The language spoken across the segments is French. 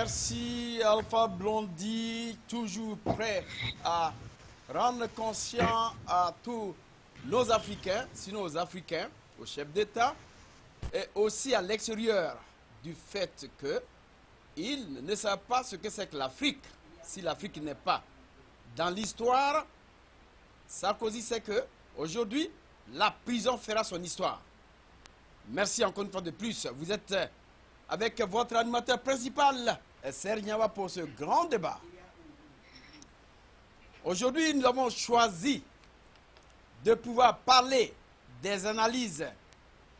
Merci Alpha Blondy, toujours prêt à rendre conscient à tous nos Africains, sinon aux Africains, aux chefs d'État, et aussi à l'extérieur du fait qu'ils ne savent pas ce que c'est que l'Afrique. Si l'Afrique n'est pas dans l'histoire, Sarkozy sait que aujourd'hui, la prison fera son histoire. Merci encore une fois de plus. Vous êtes avec votre animateur principal, Serge Niawa, pour ce grand débat. Aujourd'hui, nous avons choisi de pouvoir parler des analyses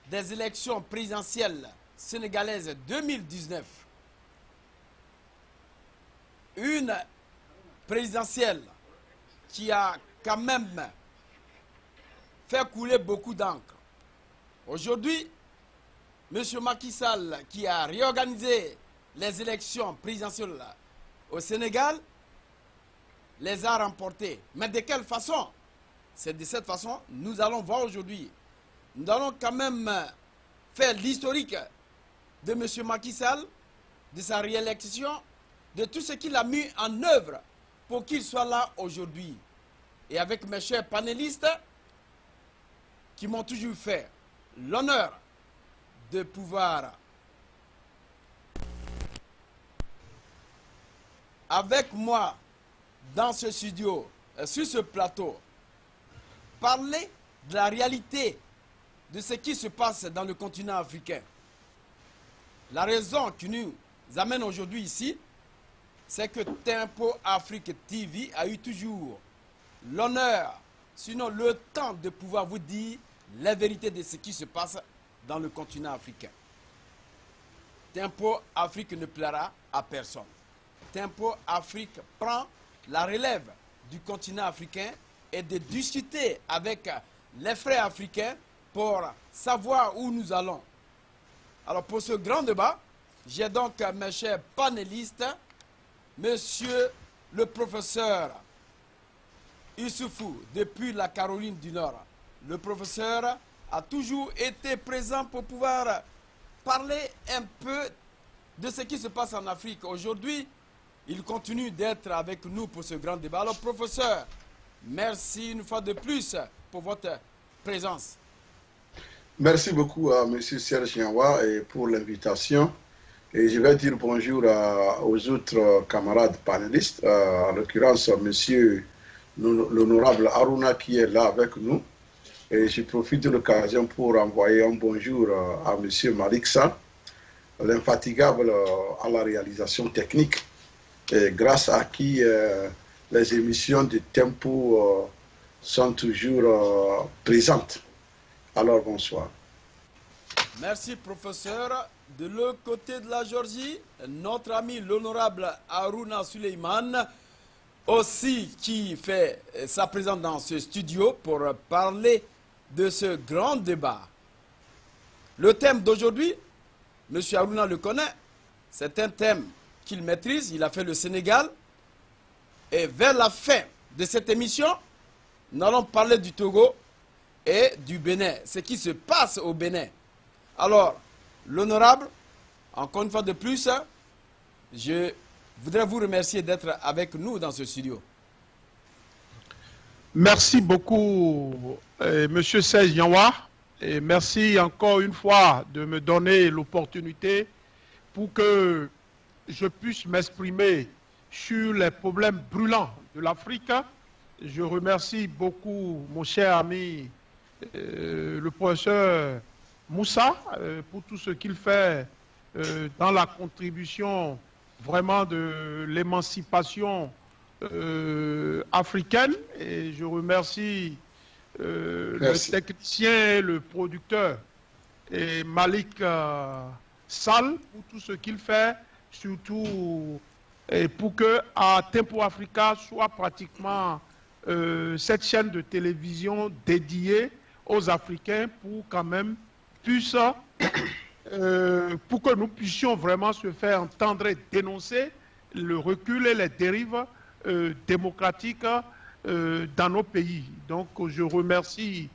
des élections présidentielles sénégalaises 2019. Une présidentielle qui a quand même fait couler beaucoup d'encre. Aujourd'hui, M. Macky Sall, qui a réorganisé les élections présidentielles au Sénégal, les a remportées. Mais de quelle façon? C'est de cette façon nous allons voir aujourd'hui. Nous allons quand même faire l'historique de M. Macky Sall, de sa réélection, de tout ce qu'il a mis en œuvre pour qu'il soit là aujourd'hui. Et avec mes chers panélistes qui m'ont toujours fait l'honneur de pouvoir, avec moi, dans ce studio, sur ce plateau, parler de la réalité de ce qui se passe dans le continent africain. La raison qui nous amène aujourd'hui ici, c'est que Tempo Afrique TV a eu toujours l'honneur, sinon le temps de pouvoir vous dire la vérité de ce qui se passe dans le continent africain. Tempo Afrique ne plaira à personne. Tempo Afrique prend la relève du continent africain et de discuter avec les frères africains pour savoir où nous allons. Alors pour ce grand débat, j'ai donc mes chers panélistes, monsieur le professeur Issoufou, depuis la Caroline du Nord. Le professeur a toujours été présent pour pouvoir parler un peu de ce qui se passe en Afrique. Aujourd'hui, il continue d'être avec nous pour ce grand débat. Alors, professeur, merci une fois de plus pour votre présence. Merci beaucoup à M. Serge Niawa pour l'invitation. Et je vais dire bonjour aux autres camarades panélistes, en l'occurrence M. l'honorable Aruna qui est là avec nous. Et je profite de l'occasion pour envoyer un bonjour à M. Maliksa, l'infatigable à la réalisation technique, et grâce à qui les émissions de Tempo sont toujours présentes. Alors, bonsoir. Merci, professeur. De l'autre côté de la Géorgie, notre ami l'honorable Aruna Suleiman, aussi qui fait sa présence dans ce studio pour parler de ce grand débat. Le thème d'aujourd'hui, M. Aruna le connaît, c'est un thème qu'il maîtrise, il a fait le Sénégal. Et vers la fin de cette émission, nous allons parler du Togo et du Bénin, ce qui se passe au Bénin. Alors, l'honorable, encore une fois de plus, je voudrais vous remercier d'être avec nous dans ce studio. Merci beaucoup, Monsieur Serge Niawa, et merci encore une fois de me donner l'opportunité pour que je puisse m'exprimer sur les problèmes brûlants de l'Afrique. Je remercie beaucoup mon cher ami, le professeur Moussa, pour tout ce qu'il fait dans la contribution vraiment de l'émancipation africaine. Et je remercie le technicien, le producteur, et Malik Sall pour tout ce qu'il fait, surtout pour que à Tempo Africa soit pratiquement cette chaîne de télévision dédiée aux Africains pour quand même pour que nous puissions vraiment se faire entendre et dénoncer le recul et les dérives démocratiques dans nos pays. Donc je remercie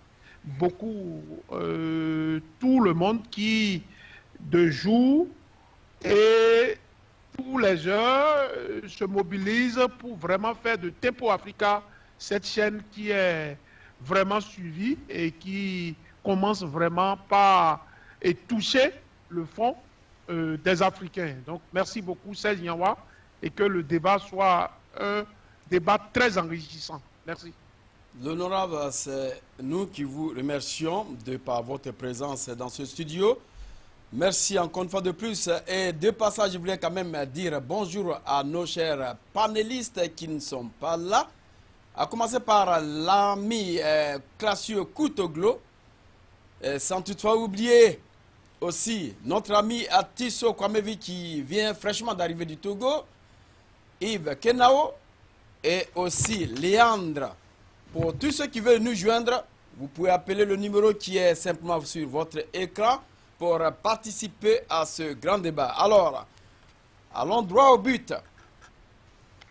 beaucoup tout le monde qui de jour et tous les jeunes se mobilisent pour vraiment faire de Tempo Africa cette chaîne qui est vraiment suivie et qui commence vraiment par toucher le fond des Africains. Donc, merci beaucoup, Serge Nyawa, et que le débat soit un débat très enrichissant. Merci. L'honorable, c'est nous qui vous remercions par votre présence dans ce studio. Merci encore une fois de plus. Et de passage, je voulais quand même dire bonjour à nos chers panélistes qui ne sont pas là. À commencer par l'ami Classieux Koutoglo, sans toutefois oublier aussi notre ami Atiso Kwamevi qui vient fraîchement d'arriver du Togo, Yves Kenao et aussi Léandre. Pour tous ceux qui veulent nous joindre, vous pouvez appeler le numéro qui est simplement sur votre écran pour participer à ce grand débat. Alors, allons droit au but.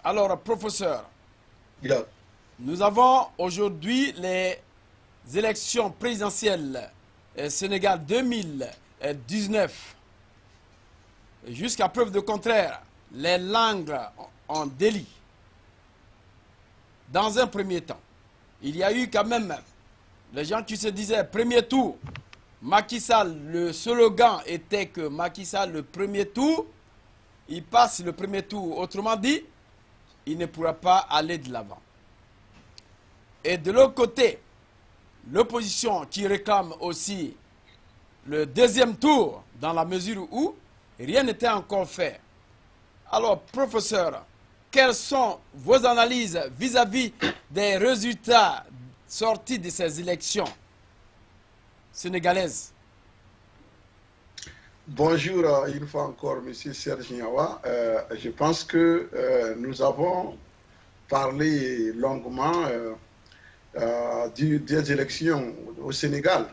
Alors, professeur, nous avons aujourd'hui les élections présidentielles Sénégal 2019. Jusqu'à preuve de contraire, les langues ont délit. Dans un premier temps, il y a eu quand même les gens qui se disaient premier tour, Macky Sall, le slogan était que Macky Sall, le premier tour, il passe le premier tour. Autrement dit, il ne pourra pas aller de l'avant. Et de l'autre côté, l'opposition qui réclame aussi le deuxième tour, dans la mesure où rien n'était encore fait. Alors, professeur, quelles sont vos analyses vis-à-vis des résultats sortis de ces élections sénégalaises? Bonjour une fois encore, M. Serge Nyawa. Je pense que nous avons parlé longuement des élections au Sénégal.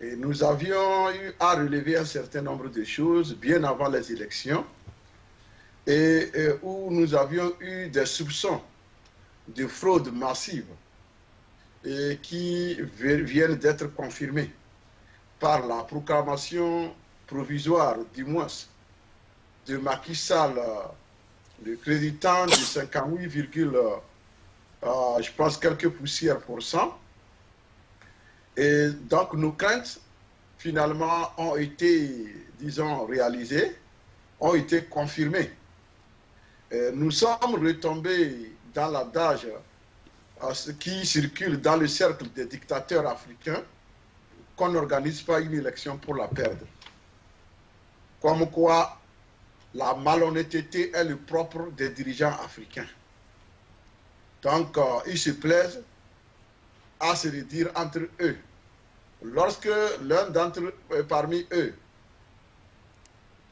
Et nous avions eu à relever un certain nombre de choses bien avant les élections et où nous avions eu des soupçons de fraude massive et qui viennent d'être confirmés par la proclamation provisoire, du moins, de Macky Sall, le créditant de 58, je pense quelques poussières %. Et donc nos craintes, finalement, ont été, disons, réalisées, ont été confirmées. Et nous sommes retombés dans l'adage qui circule dans le cercle des dictateurs africains qu'on n'organise pas une élection pour la perdre. Comme quoi, la malhonnêteté est le propre des dirigeants africains. Donc, ils se plaisent à se redire entre eux. Lorsque l'un d'entre eux, parmi eux,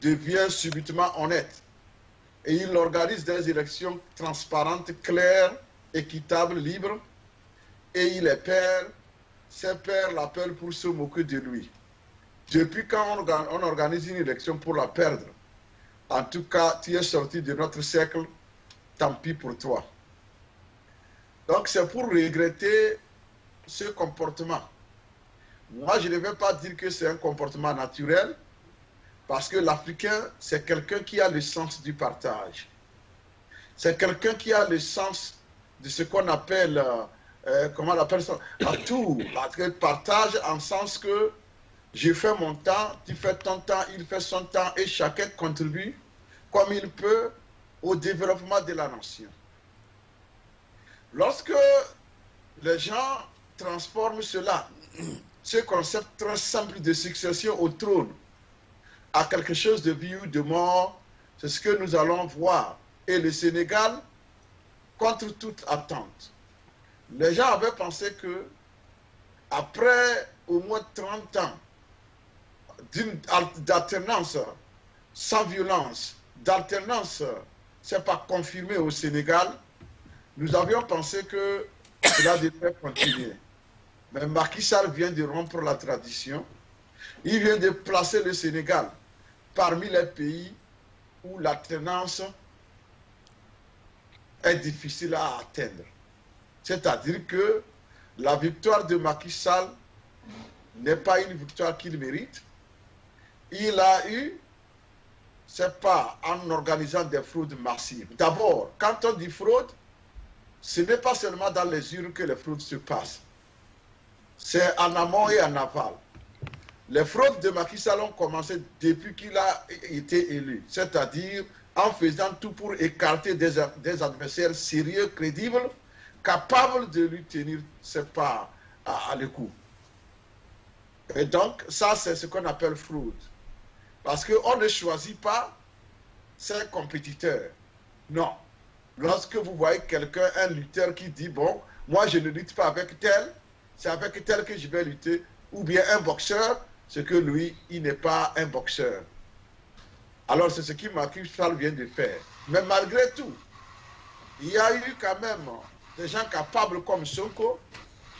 devient subitement honnête et il organise des élections transparentes, claires, équitables, libres, et il les perd, ses pairs l'appellent pour se moquer de lui. Depuis quand on organise une élection pour la perdre? En tout cas, tu es sorti de notre cercle, tant pis pour toi. Donc c'est pour regretter ce comportement. Moi, je ne vais pas dire que c'est un comportement naturel, parce que l'Africain, c'est quelqu'un qui a le sens du partage. C'est quelqu'un qui a le sens de ce qu'on appelle, comment on appelle ça, tout, le partage en sens que je fais mon temps, tu fais ton temps, il fait son temps, et chacun contribue comme il peut au développement de la nation. Lorsque les gens transforment cela, ce concept très simple de succession au trône, à quelque chose de vie ou de mort, c'est ce que nous allons voir. Et le Sénégal, contre toute attente, les gens avaient pensé que après au moins 30 ans d'alternance sans violence, d'alternance, c'est pas confirmé au Sénégal, nous avions pensé que cela devait continuer. Mais Macky Sall vient de rompre la tradition. Il vient de placer le Sénégal parmi les pays où l'alternance est difficile à atteindre. C'est-à-dire que la victoire de Macky Sall n'est pas une victoire qu'il mérite. Il a eu c'est pas en organisant des fraudes massives. D'abord, quand on dit fraude, ce n'est pas seulement dans les urnes que les fraudes se passent. C'est en amont et en aval. Les fraudes de Macky Sall ont commencé depuis qu'il a été élu, c'est-à-dire en faisant tout pour écarter des adversaires sérieux, crédibles, capables de lui tenir ses pas à l'écoute. Et donc, ça, c'est ce qu'on appelle fraude. Parce qu'on ne choisit pas ses compétiteurs. Non. Lorsque vous voyez quelqu'un, un lutteur qui dit, bon, moi je ne lutte pas avec tel, c'est avec tel que je vais lutter, ou bien un boxeur, c'est que lui, il n'est pas un boxeur. Alors c'est ce que Macky Sall vient de faire. Mais malgré tout, il y a eu quand même des gens capables comme Sonko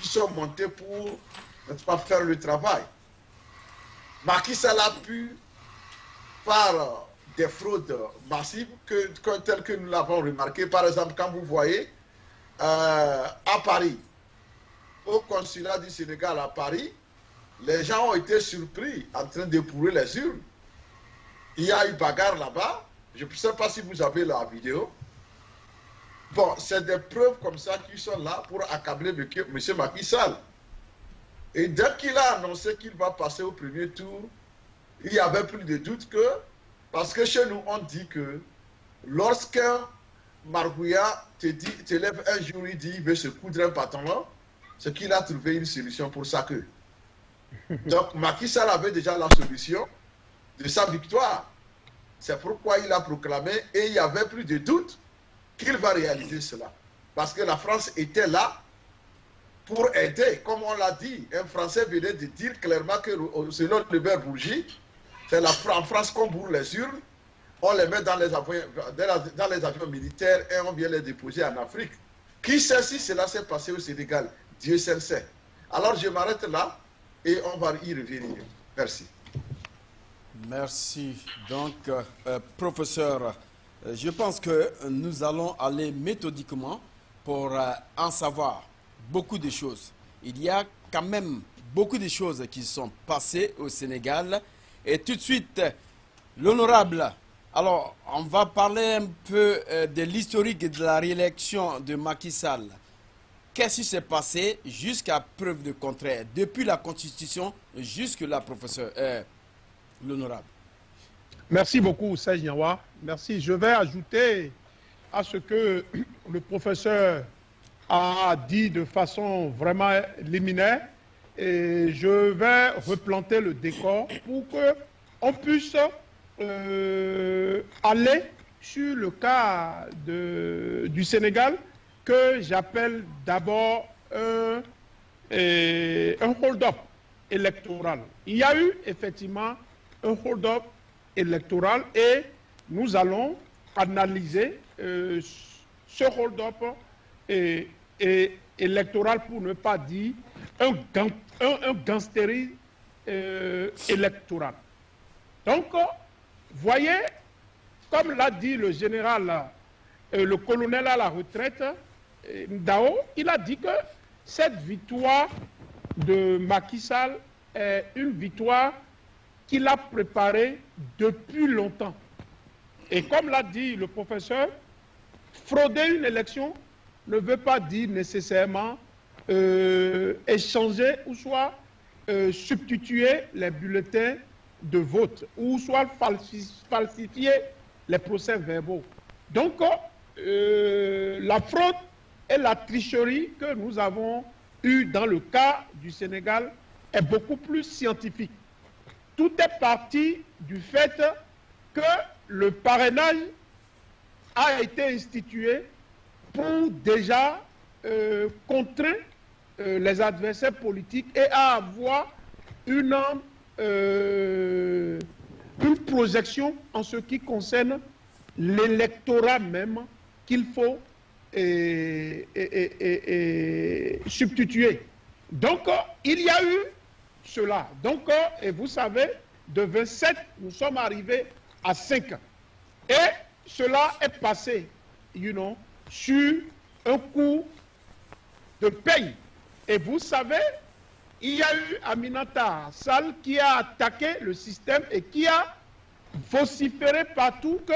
qui sont montés pour, n'est-ce pas, faire le travail. Macky Sall a pu, par des fraudes massives, telles que nous l'avons remarqué, par exemple, quand vous voyez à Paris, au consulat du Sénégal à Paris, les gens ont été surpris en train d'épourer les urnes. Il y a eu bagarre là-bas. Je ne sais pas si vous avez la vidéo. Bon, c'est des preuves comme ça qui sont là pour accabler M. Macky Sall. Et dès qu'il a annoncé qu'il va passer au premier tour, il n'y avait plus de doute que, parce que chez nous, on dit que lorsqu'un Margouya te lève un jour, il dit qu'il veut se coudre un pantalon, c'est qu'il a trouvé une solution pour sa queue. Donc Macky Sall avait déjà la solution de sa victoire. C'est pourquoi il a proclamé, et il n'y avait plus de doute qu'il va réaliser cela. Parce que la France était là pour aider. Comme on l'a dit, un Français venait de dire clairement que selon Lebert Bourgi, c'est en France qu'on bourre les urnes, on les met dans les avions militaires et on vient les déposer en Afrique. Qui sait si cela s'est passé au Sénégal? Dieu seul sait. Alors je m'arrête là et on va y revenir. Merci. Merci. Donc, professeur, je pense que nous allons aller méthodiquement pour en savoir beaucoup de choses. Il y a quand même beaucoup de choses qui sont passées au Sénégal. Et tout de suite, l'honorable, alors on va parler un peu de l'historique de la réélection de Macky Sall. Qu'est-ce qui s'est passé jusqu'à preuve de contraire, depuis la Constitution jusque-là, professeur, l'honorable? Merci beaucoup, Serge Nyawa. Merci. Je vais ajouter à ce que le professeur a dit de façon vraiment liminaire. Et je vais replanter le décor pour qu'on puisse aller sur le cas du Sénégal, que j'appelle d'abord un hold-up électoral. Il y a eu effectivement un hold-up électoral et nous allons analyser ce hold-up électoral, pour ne pas dire un gangstérisme électoral. Donc, voyez, comme l'a dit le général, le colonel à la retraite, Ndao, il a dit que cette victoire de Macky Sall est une victoire qu'il a préparée depuis longtemps. Et comme l'a dit le professeur, frauder une élection ne veut pas dire nécessairement échanger ou soit substituer les bulletins de vote ou soit falsifier les procès-verbaux. Donc, la fraude et la tricherie que nous avons eue dans le cas du Sénégal est beaucoup plus scientifique. Tout est parti du fait que le parrainage a été institué pour déjà contraindre les adversaires politiques et à avoir une projection en ce qui concerne l'électorat même qu'il faut substituer. Donc, il y a eu cela. Donc, et vous savez, de 27, nous sommes arrivés à 5. Et cela est passé, sur un coup de paye. Et vous savez, il y a eu Aminata Sall qui a attaqué le système et qui a vociféré partout que,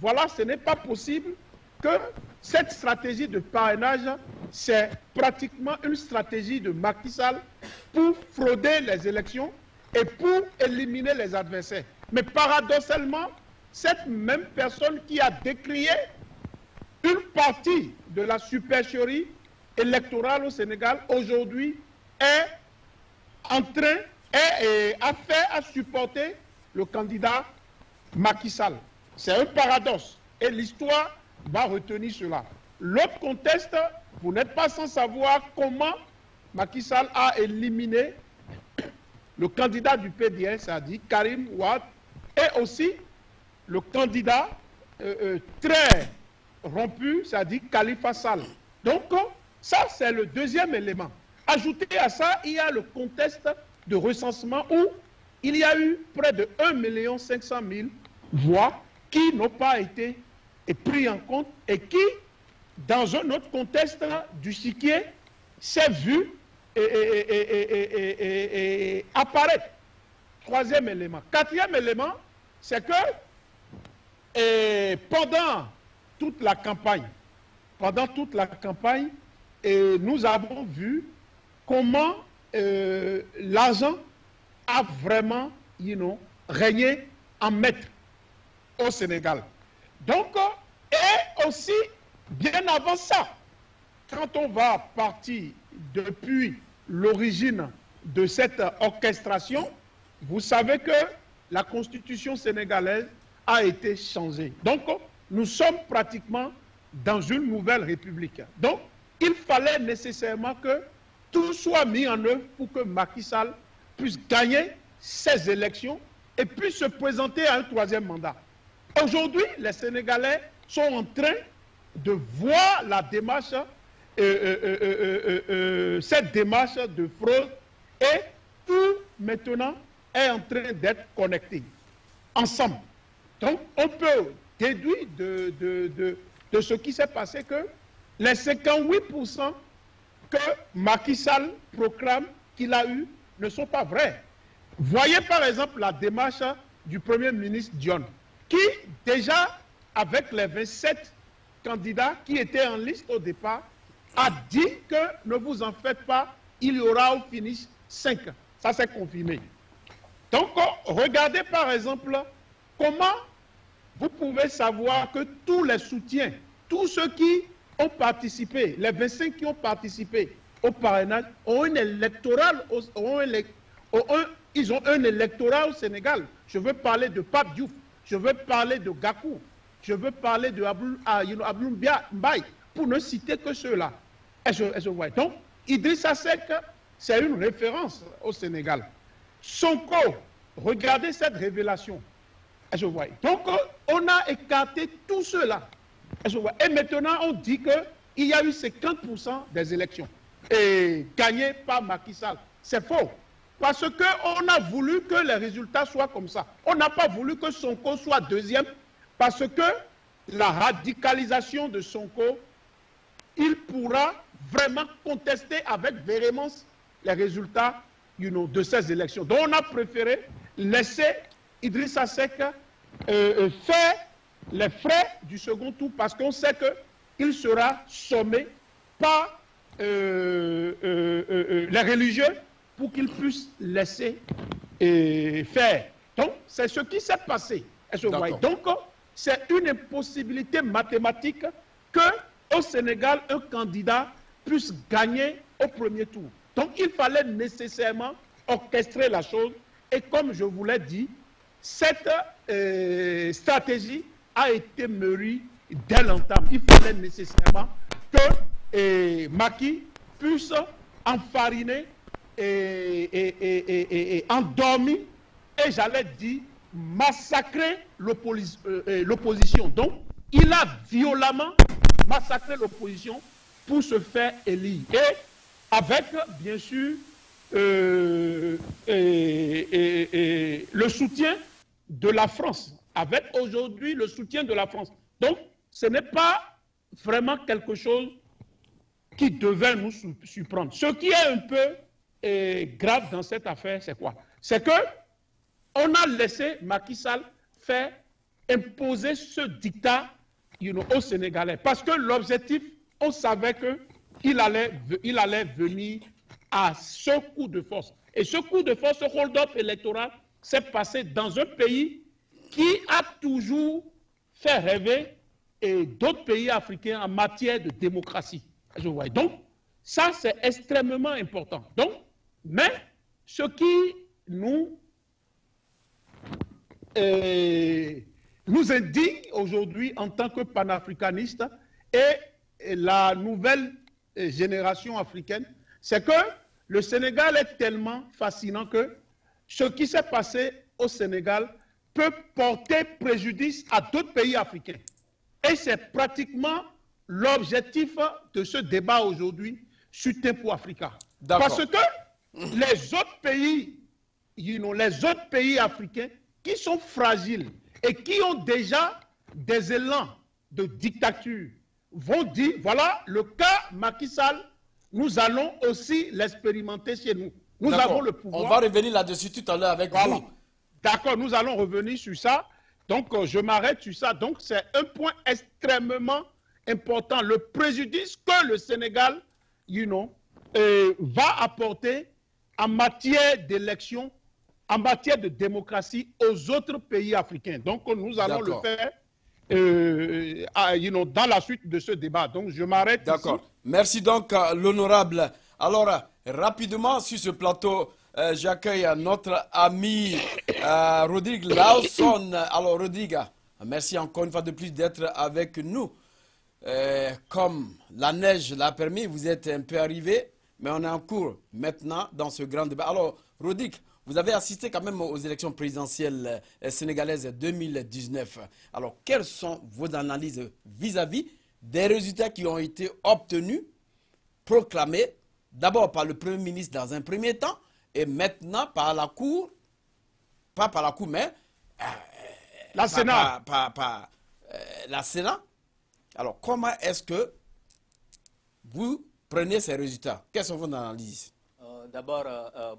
voilà, ce n'est pas possible, que cette stratégie de parrainage, c'est pratiquement une stratégie de Macky Sall pour frauder les élections et pour éliminer les adversaires. Mais paradoxalement, cette même personne qui a décrié une partie de la supercherie électorale au Sénégal, aujourd'hui, est en train, a supporter le candidat Macky Sall. C'est un paradoxe. Et l'histoire va retenir cela. L'autre conteste, vous n'êtes pas sans savoir comment Macky Sall a éliminé le candidat du PDS, c'est-à-dire Karim Wade, et aussi le candidat très rompu, c'est-à-dire Khalifa Sall. Donc, ça, c'est le deuxième élément. Ajouté à ça, il y a le contexte de recensement où il y a eu près de 1 500 000 voix qui n'ont pas été pris en compte et qui, dans un autre contexte du chiquier, s'est vu apparaître. Troisième élément. Quatrième élément, c'est que pendant toute la campagne, nous avons vu comment l'argent a vraiment, régné en maître au Sénégal. Donc, et aussi, bien avant ça, quand on va partir depuis l'origine de cette orchestration, vous savez que la constitution sénégalaise a été changée. Donc, nous sommes pratiquement dans une nouvelle république. Donc, il fallait nécessairement que tout soit mis en œuvre pour que Macky Sall puisse gagner ces élections et puisse se présenter à un troisième mandat. Aujourd'hui, les Sénégalais sont en train de voir la démarche, cette démarche de fraude, et tout maintenant est en train d'être connecté ensemble. Donc, on peut déduire de ce qui s'est passé que les 58% que Macky Sall proclame qu'il a eu ne sont pas vrais. Voyez par exemple la démarche du Premier ministre Dione, qui déjà, avec les 27 candidats qui étaient en liste au départ, a dit que ne vous en faites pas, il y aura au finish 5. Ça s'est confirmé. Donc, regardez par exemple comment vous pouvez savoir que tous les soutiens, tous ceux qui ont participé, les 25 qui ont participé au parrainage, ont un électoral, ils ont un électorat au Sénégal. Je veux parler de Pape Diouf, je veux parler de Gakou, je veux parler de Abdoul Mbaye, pour ne citer que ceux-là. Donc, Idrissa Seck, c'est une référence au Sénégal. Sonko, regardez cette révélation. Donc, on a écarté tout cela. Et maintenant, on dit qu'il y a eu 50% des élections gagnées par Macky Sall. C'est faux. Parce qu'on a voulu que les résultats soient comme ça. On n'a pas voulu que Sonko soit deuxième, parce que la radicalisation de Sonko, il pourra vraiment contester avec véhémence les résultats de ces élections. Donc on a préféré laisser Idrissa Seck faire les frais du second tour, parce qu'on sait qu'il sera sommé par les religieux pour qu'ils puissent laisser faire. Donc c'est ce qui s'est passé. Donc c'est une impossibilité mathématique qu'au Sénégal, un candidat puisse gagner au premier tour. Donc il fallait nécessairement orchestrer la chose, et comme je vous l'ai dit, cette stratégie a été mûrie dès l'entame. Il fallait nécessairement que Macky puisse enfariner et endormir, et j'allais dire massacrer l'opposition. Donc, il a violemment massacré l'opposition pour se faire élire. Et avec, bien sûr, le soutien de la France. Avec aujourd'hui le soutien de la France. Donc, ce n'est pas vraiment quelque chose qui devait nous surprendre. Ce qui est un peu grave dans cette affaire, c'est quoi? C'est que on a laissé Macky Sall faire imposer ce dictat aux Sénégalais. Parce que l'objectif, on savait qu'il allait venir à ce coup de force. Et ce coup de force, ce hold-up électoral, s'est passé dans un pays qui a toujours fait rêver d'autres pays africains en matière de démocratie. Je vois. Donc, ça, c'est extrêmement important. Donc, mais ce qui nous indigne aujourd'hui en tant que panafricanistes et la nouvelle génération africaine, c'est que le Sénégal est tellement fascinant que ce qui s'est passé au Sénégal peut porter préjudice à d'autres pays africains. Et c'est pratiquement l'objectif de ce débat aujourd'hui sur Tempo Africa. Parce que les autres pays africains qui sont fragiles et qui ont déjà des élans de dictature vont dire, voilà, le cas Macky Sall, nous allons aussi l'expérimenter chez nous. Nous avons le pouvoir. On va revenir là-dessus tout à l'heure avec vous. D'accord, nous allons revenir sur ça. Donc, je m'arrête sur ça. Donc, c'est un point extrêmement important. Le préjudice que le Sénégal, va apporter en matière d'élection, en matière de démocratie aux autres pays africains. Donc, nous allons le faire dans la suite de ce débat. Donc, je m'arrête ici. D'accord. Merci donc, l'honorable. Alors, rapidement, sur ce plateau, j'accueille notre ami Rodrigue Lawson. Alors, Rodrigue, merci encore une fois de plus d'être avec nous. Comme la neige l'a permis, vous êtes un peu arrivé, mais on est en cours maintenant dans ce grand débat. Alors, Rodrigue, vous avez assisté quand même aux élections présidentielles sénégalaises 2019. Alors, quelles sont vos analyses vis-à-vis des résultats qui ont été obtenus, proclamés, d'abord par le Premier ministre dans un premier temps, et maintenant par la Cour, pas par la Cour, mais la Sénat. La Sénat. Alors, comment est-ce que vous prenez ces résultats? Quelles sont vos analyses? D'abord,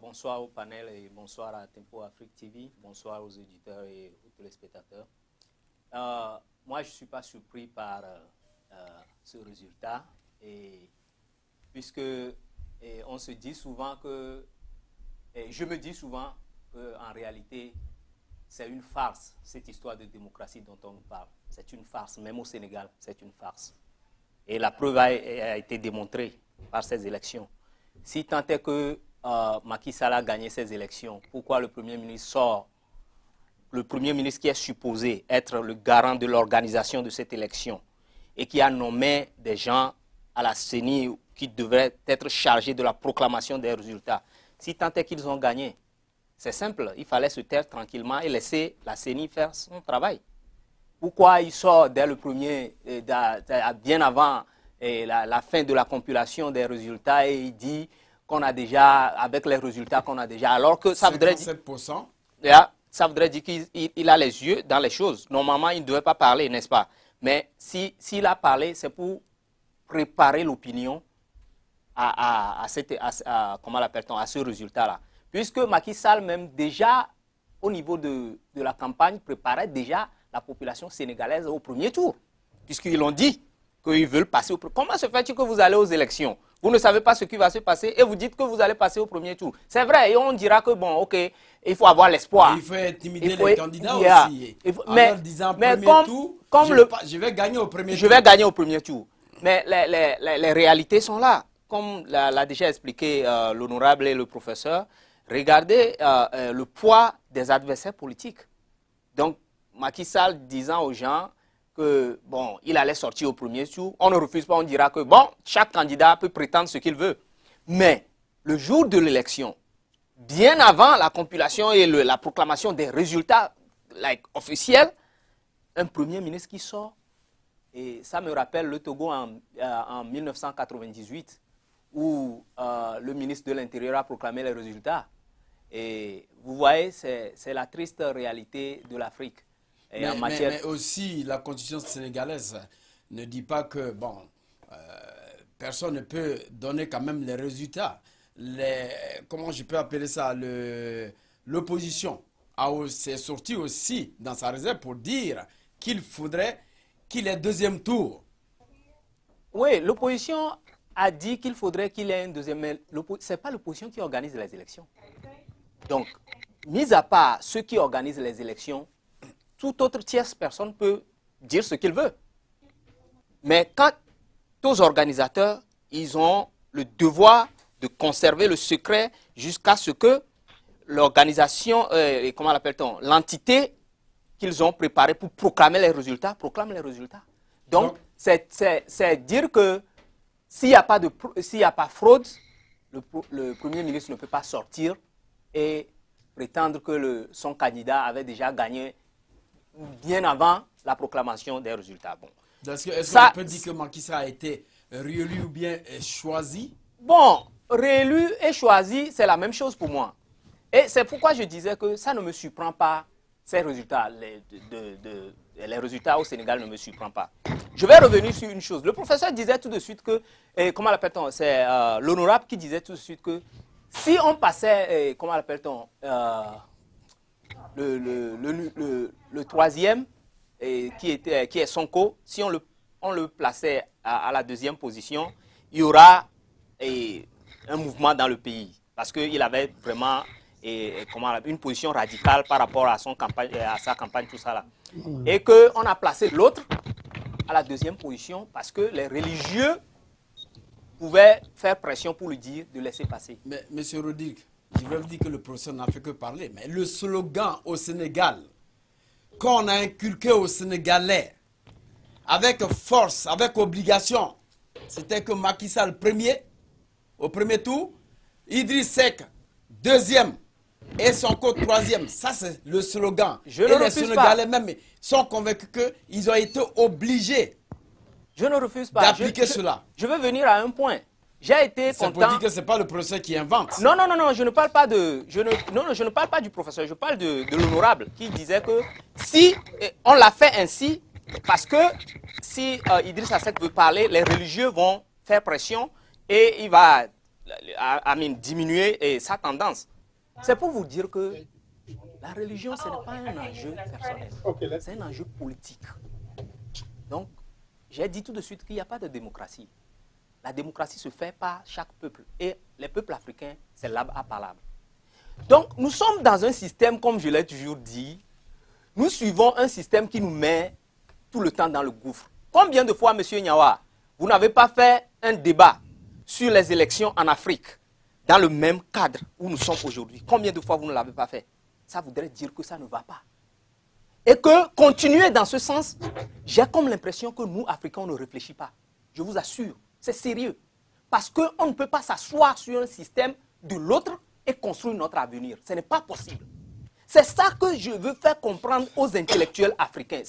bonsoir au panel et bonsoir à Tempo Afrique TV, bonsoir aux éditeurs et aux téléspectateurs. Moi, je ne suis pas surpris par ce résultat, puisque on se dit souvent que, je me dis souvent qu'en réalité, c'est une farce, cette histoire de démocratie dont on nous parle. C'est une farce, même au Sénégal, c'est une farce. Et la preuve a été démontrée par ces élections. Si tant est que Macky Sall a gagné ces élections, pourquoi le Premier ministre sort, le Premier ministre qui est supposé être le garant de l'organisation de cette élection et qui a nommé des gens à la CENI qui devraient être chargés de la proclamation des résultats, si tant est qu'ils ont gagné, c'est simple, il fallait se taire tranquillement et laisser la CENI faire son travail. Pourquoi il sort dès le premier, bien avant la fin de la compilation des résultats, et il dit qu'on a déjà, avec les résultats qu'on a déjà, alors que ça voudrait dire, 57%. Ça voudrait dire qu'il a les yeux dans les choses. Normalement, il ne devait pas parler, n'est-ce pas? Mais s'il a parlé, c'est pour préparer l'opinion à ce résultat-là. Puisque Macky Sall, même déjà, au niveau de la campagne, préparait déjà la population sénégalaise au premier tour. Puisqu'ils ont dit qu'ils veulent passer au premier tour. Comment se fait-il que vous allez aux élections? Vous ne savez pas ce qui va se passer et vous dites que vous allez passer au premier tour. C'est vrai, et on dira que bon, ok, il faut avoir l'espoir. Il faut intimider les candidats aussi. Mais, en disant je vais gagner au premier tour. Je vais gagner au premier tour. Mais les réalités sont là. Comme l'a déjà expliqué l'honorable et le professeur, regardez le poids des adversaires politiques. Donc, Macky Sall disant aux gens que, bon, il allait sortir au premier tour, on ne refuse pas, on dira que, bon, chaque candidat peut prétendre ce qu'il veut. Mais, le jour de l'élection, bien avant la compilation et la proclamation des résultats officiels, un premier ministre qui sort, et ça me rappelle le Togo en 1998, où le ministre de l'Intérieur a proclamé les résultats. Et vous voyez, c'est la triste réalité de l'Afrique. Mais aussi, la constitution sénégalaise ne dit pas que, bon, personne ne peut donner quand même les résultats. Comment je peux appeler ça? L'opposition s'est sorti aussi dans sa réserve pour dire qu'il faudrait qu'il y ait deuxième tour. Oui, l'opposition a dit qu'il faudrait qu'il y ait un deuxième, mais ce n'est pas l'opposition qui organise les élections. Donc, mis à part ceux qui organisent les élections, toute autre tierce personne peut dire ce qu'il veut. Mais quant aux organisateurs, ils ont le devoir de conserver le secret jusqu'à ce que l'organisation, comment l'appelle-t-on, l'entité qu'ils ont préparée pour proclamer les résultats, proclame les résultats. Donc c'est dire que s'il n'y a pas fraude, le Premier ministre ne peut pas sortir et prétendre que son candidat avait déjà gagné bien avant la proclamation des résultats. Bon. Est-ce qu'on peut dire que Macky Sall a été réélu ou bien choisi? Bon, réélu et choisi, c'est la même chose pour moi. Et c'est pourquoi je disais que ça ne me surprend pas, ces résultats. Les résultats au Sénégal ne me surprennent pas. Je vais revenir sur une chose. Le professeur disait tout de suite que, comment l'appelle-t-on, c'est l'honorable qui disait tout de suite que si on passait, comment l'appelle-t-on, le troisième, qui est Sonko, si on le plaçait à la deuxième position, il y aura un mouvement dans le pays. Parce qu'il avait vraiment une position radicale par rapport à sa campagne, tout ça là. Et qu'on a placé l'autre à la deuxième position parce que les religieux pouvaient faire pression pour lui dire de laisser passer. Mais M. Rodrigue, je vais vous dire que le professeur n'a fait que parler. Mais le slogan au Sénégal, qu'on a inculqué aux Sénégalais, avec force, avec obligation, c'était que Macky Sall premier, au premier tour, Idriss Seck deuxième et Sonko troisième. Ça, c'est le slogan. Et les Sénégalais même sont convaincus qu'ils ont été obligés d'appliquer cela. Je veux venir à un point. J'ai été content. C'est pour dire que ce n'est pas le professeur qui invente. Non, je ne parle pas je ne parle pas du professeur, je parle de l'honorable qui disait que si on l'a fait ainsi, parce que si Idriss Seck veut parler, les religieux vont faire pression et il va diminuer sa tendance. C'est pour vous dire que la religion, ce n'est pas un enjeu personnel, c'est un enjeu politique. Donc, j'ai dit tout de suite qu'il n'y a pas de démocratie. La démocratie se fait par chaque peuple. Et les peuples africains, c'est l'arbre à palabre. Donc, nous sommes dans un système, comme je l'ai toujours dit, nous suivons un système qui nous met tout le temps dans le gouffre. Combien de fois, M. Nyawa, vous n'avez pas fait un débat sur les élections en Afrique dans le même cadre où nous sommes aujourd'hui? Combien de fois vous ne l'avez pas fait? Ça voudrait dire que ça ne va pas. Et que continuer dans ce sens, j'ai comme l'impression que nous, Africains, on ne réfléchit pas. Je vous assure, c'est sérieux. Parce qu'on ne peut pas s'asseoir sur un système de l'autre et construire notre avenir. Ce n'est pas possible. C'est ça que je veux faire comprendre aux intellectuels africains.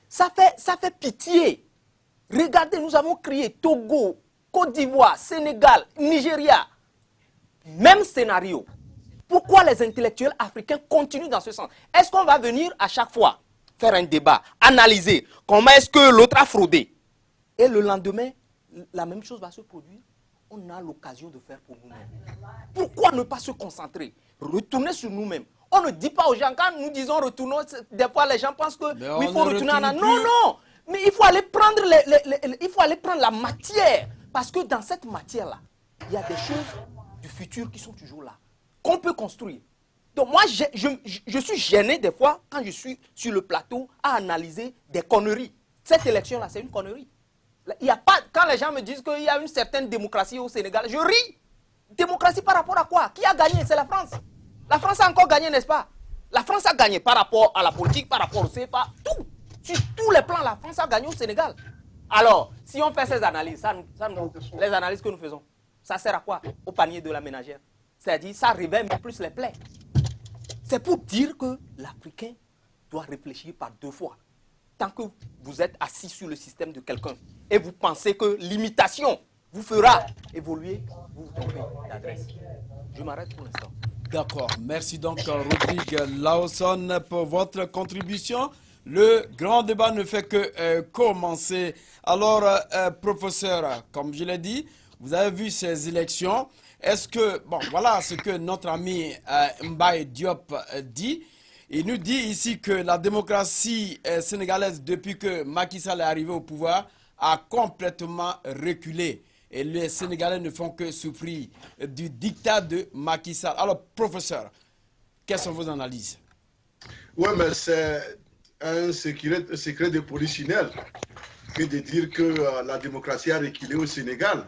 Ça fait pitié. Regardez, nous avons crié Togo, Côte d'Ivoire, Sénégal, Nigeria. Même scénario. Pourquoi les intellectuels africains continuent dans ce sens? Est-ce qu'on va venir à chaque fois faire un débat, analyser comment est-ce que l'autre a fraudé? Et le lendemain, la même chose va se produire. On a l'occasion de faire pour nous-mêmes. Pourquoi ne pas se concentrer? Retourner sur nous-mêmes. On ne dit pas aux gens, quand nous disons retournons, des fois les gens pensent qu'il faut retourner en arrière. Non, mais il faut aller prendre, la matière. Parce que dans cette matière-là, il y a des choses du futur qui sont toujours là, qu'on peut construire. Donc moi, je suis gêné des fois, quand je suis sur le plateau, à analyser des conneries. Cette élection-là, c'est une connerie. Il y a pas, quand les gens me disent qu'il y a une certaine démocratie au Sénégal, je ris. Démocratie par rapport à quoi? Qui a gagné? C'est la France. La France a encore gagné, n'est-ce pas? La France a gagné par rapport à la politique, par rapport au CFA, tout. Sur tous les plans, la France a gagné au Sénégal. Alors, si on fait ces analyses, les analyses que nous faisons, ça sert à quoi? Au panier de la ménagère. C'est-à-dire, ça réveille plus les plaies. C'est pour dire que l'Africain doit réfléchir par deux fois. Tant que vous êtes assis sur le système de quelqu'un et vous pensez que l'imitation vous fera évoluer, vous vous trompez d'adresse. Je m'arrête pour l'instant. D'accord. Merci donc Rodrigue Lawson pour votre contribution. Le grand débat ne fait que commencer. Alors, professeur, comme je l'ai dit, vous avez vu ces élections. Est-ce que, bon, voilà ce que notre ami Mbaye Diop dit. Il nous dit ici que la démocratie sénégalaise, depuis que Macky Sall est arrivé au pouvoir, a complètement reculé. Et les Sénégalais ne font que souffrir du dictat de Macky Sall. Alors, professeur, quelles sont vos analyses? Oui, mais c'est un secret de polichinelle que de dire que la démocratie a reculé au Sénégal.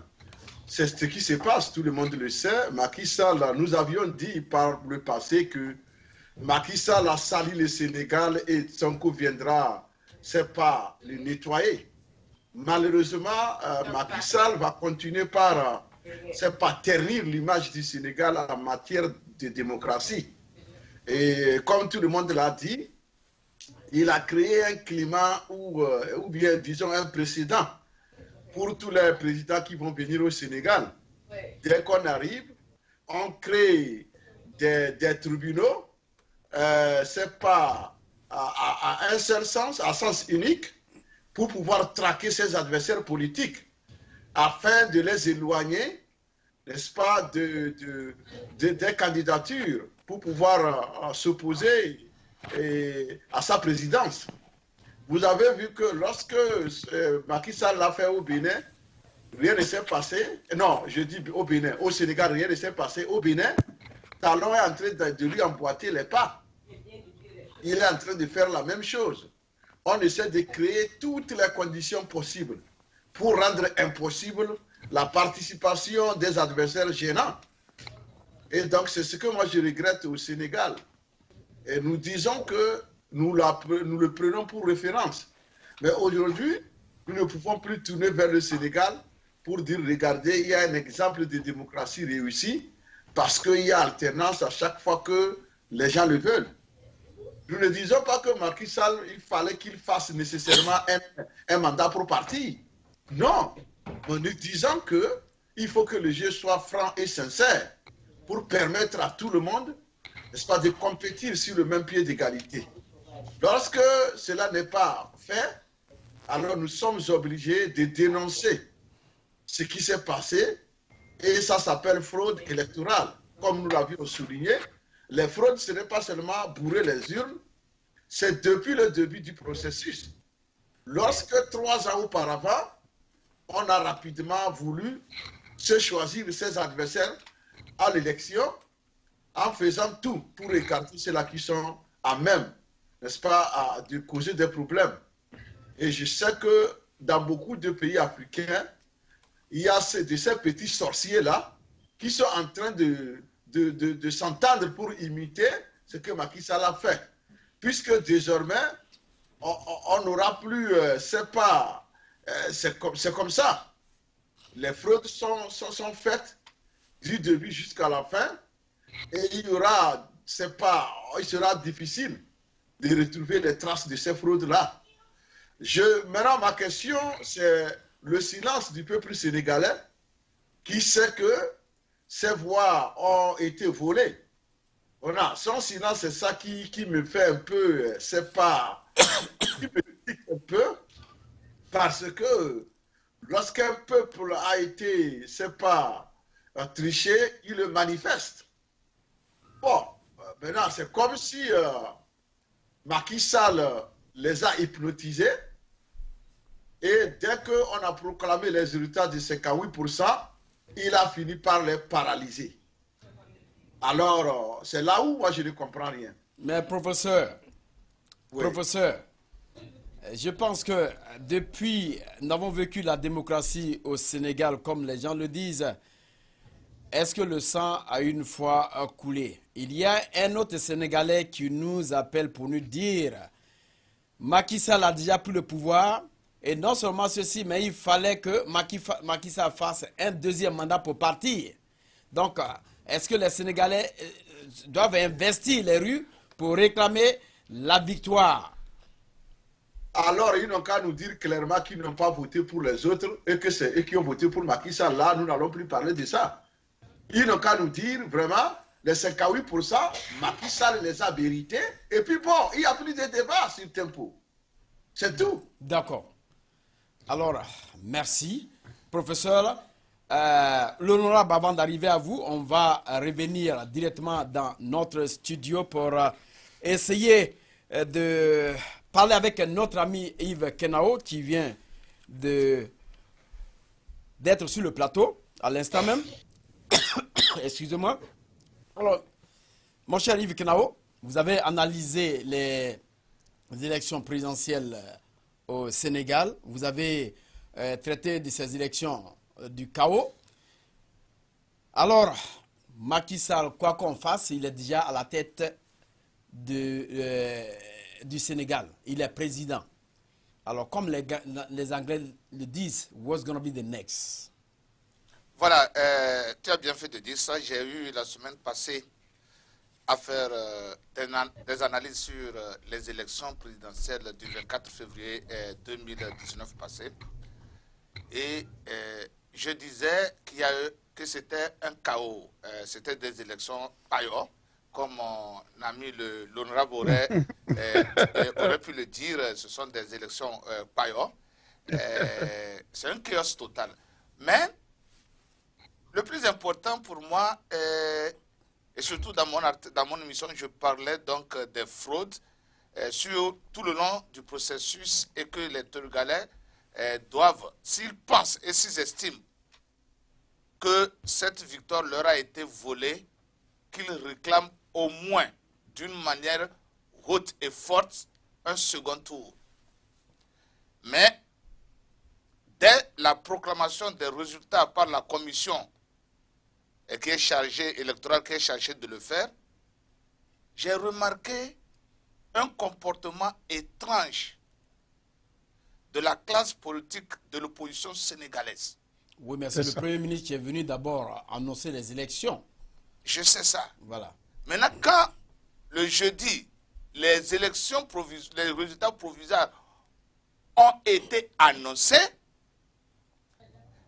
C'est ce qui se passe, tout le monde le sait. Macky Sall, nous avions dit par le passé que Macky Sall a sali le Sénégal et Sonko viendra, c'est pas le nettoyer. Malheureusement, Macky Sall va continuer par, c'est pas ternir l'image du Sénégal en matière de démocratie. Et comme tout le monde l'a dit, il a créé un climat ou bien, disons, un précédent pour tous les présidents qui vont venir au Sénégal. Dès qu'on arrive, on crée des tribunaux, c'est pas à un seul sens, à sens unique, pour pouvoir traquer ses adversaires politiques, afin de les éloigner, n'est-ce pas, des candidatures, pour pouvoir s'opposer à sa présidence. Vous avez vu que lorsque Macky Sall l'a fait au Bénin, rien ne s'est passé. Non, je dis au Bénin, au Sénégal, rien ne s'est passé. Au Bénin, Talon est en train de lui emboîter les pas. Il est en train de faire la même chose. On essaie de créer toutes les conditions possibles pour rendre impossible la participation des adversaires gênants. Et donc, c'est ce que moi je regrette au Sénégal. Et nous disons que nous le prenons pour référence. Mais aujourd'hui, nous ne pouvons plus tourner vers le Sénégal pour dire, regardez, il y a un exemple de démocratie réussie parce qu'il y a alternance à chaque fois que les gens le veulent. Nous ne disons pas que Macky Sall, il fallait qu'il fasse nécessairement un mandat pour partir. Non, mais nous disons qu'il faut que le jeu soit franc et sincère pour permettre à tout le monde, n'est-ce pas, de compétir sur le même pied d'égalité. Lorsque cela n'est pas fait, alors nous sommes obligés de dénoncer ce qui s'est passé et ça s'appelle fraude électorale. Comme nous l'avions souligné, les fraudes, ce n'est pas seulement bourrer les urnes, c'est depuis le début du processus. Lorsque 3 ans auparavant, on a rapidement voulu se choisir ses adversaires à l'élection en faisant tout pour écarter ceux-là qui sont à même, n'est-ce pas, de causer des problèmes. Et je sais que dans beaucoup de pays africains, il y a de ces petits sorciers-là qui sont en train de s'entendre pour imiter ce que Macky Sall a fait. Puisque désormais, on n'aura plus, c'est comme ça. Les fraudes sont faites du début jusqu'à la fin. Et il sera difficile de retrouver les traces de ces fraudes-là. Maintenant, ma question, c'est le silence du peuple sénégalais qui sait que ces voix ont été volées. Son silence, c'est ça qui me fait un peu, qui me tique un peu, parce que lorsqu'un peuple a été, triché, il le manifeste. Bon, maintenant, c'est comme si Macky Sall les a hypnotisés et dès qu'on a proclamé les résultats de 58%, il a fini par les paralyser. Alors, c'est là où moi je ne comprends rien. Mais professeur, je pense que depuis, nous avons vécu la démocratie au Sénégal, comme les gens le disent. Est-ce que le sang a une fois coulé? Il y a un autre Sénégalais qui nous appelle pour nous dire Macky Sall a déjà pris le pouvoir et non seulement ceci, mais il fallait que Macky Sall fasse un deuxième mandat pour partir. Donc, est-ce que les Sénégalais doivent investir les rues pour réclamer la victoire? Alors, ils n'ont qu'à nous dire clairement qu'ils n'ont pas voté pour les autres et que c'est eux qui ont voté pour Macky Sall. Là, nous n'allons plus parler de ça. Ils n'ont qu'à nous dire vraiment, les 58%, Macky Sall les a mérités. Et puis bon, il n'y a plus de débat sur Tempo. C'est tout. D'accord. Alors, merci. Professeur, l'honorable, avant d'arriver à vous, on va revenir directement dans notre studio pour essayer de parler avec notre ami Yves Kenao qui vient d'être sur le plateau à l'instant même. Excusez-moi. Alors, mon cher Yves Kenao, vous avez analysé les élections présidentielles au Sénégal. Vous avez traité de ces élections du chaos. Alors, Macky Sall, quoi qu'on fasse, il est déjà à la tête du Sénégal. Il est président. Alors, comme les Anglais le disent, what's going to be the next? Voilà, tu as bien fait de dire ça. J'ai eu la semaine passée à faire des analyses sur les élections présidentielles du 24 février 2019 passé. Et je disais que c'était un chaos. C'était des élections paillots, comme mon ami l'honorable aurait pu le dire. Ce sont des élections paillots. C'est un chaos total. Mais le plus important pour moi, et surtout dans mon émission, je parlais donc des fraudes sur tout le long du processus et que les Turgalais doivent, s'ils pensent et s'ils estiment que cette victoire leur a été volée, qu'ils réclament au moins d'une manière haute et forte un second tour. Mais dès la proclamation des résultats par la commission qui est chargée, électorale qui est chargée de le faire, j'ai remarqué un comportement étrange de la classe politique de l'opposition sénégalaise. Oui, mais c'est le Premier ministre qui est venu d'abord annoncer les élections. Je sais ça. Voilà. Maintenant, quand le jeudi, les résultats provisoires ont été annoncés,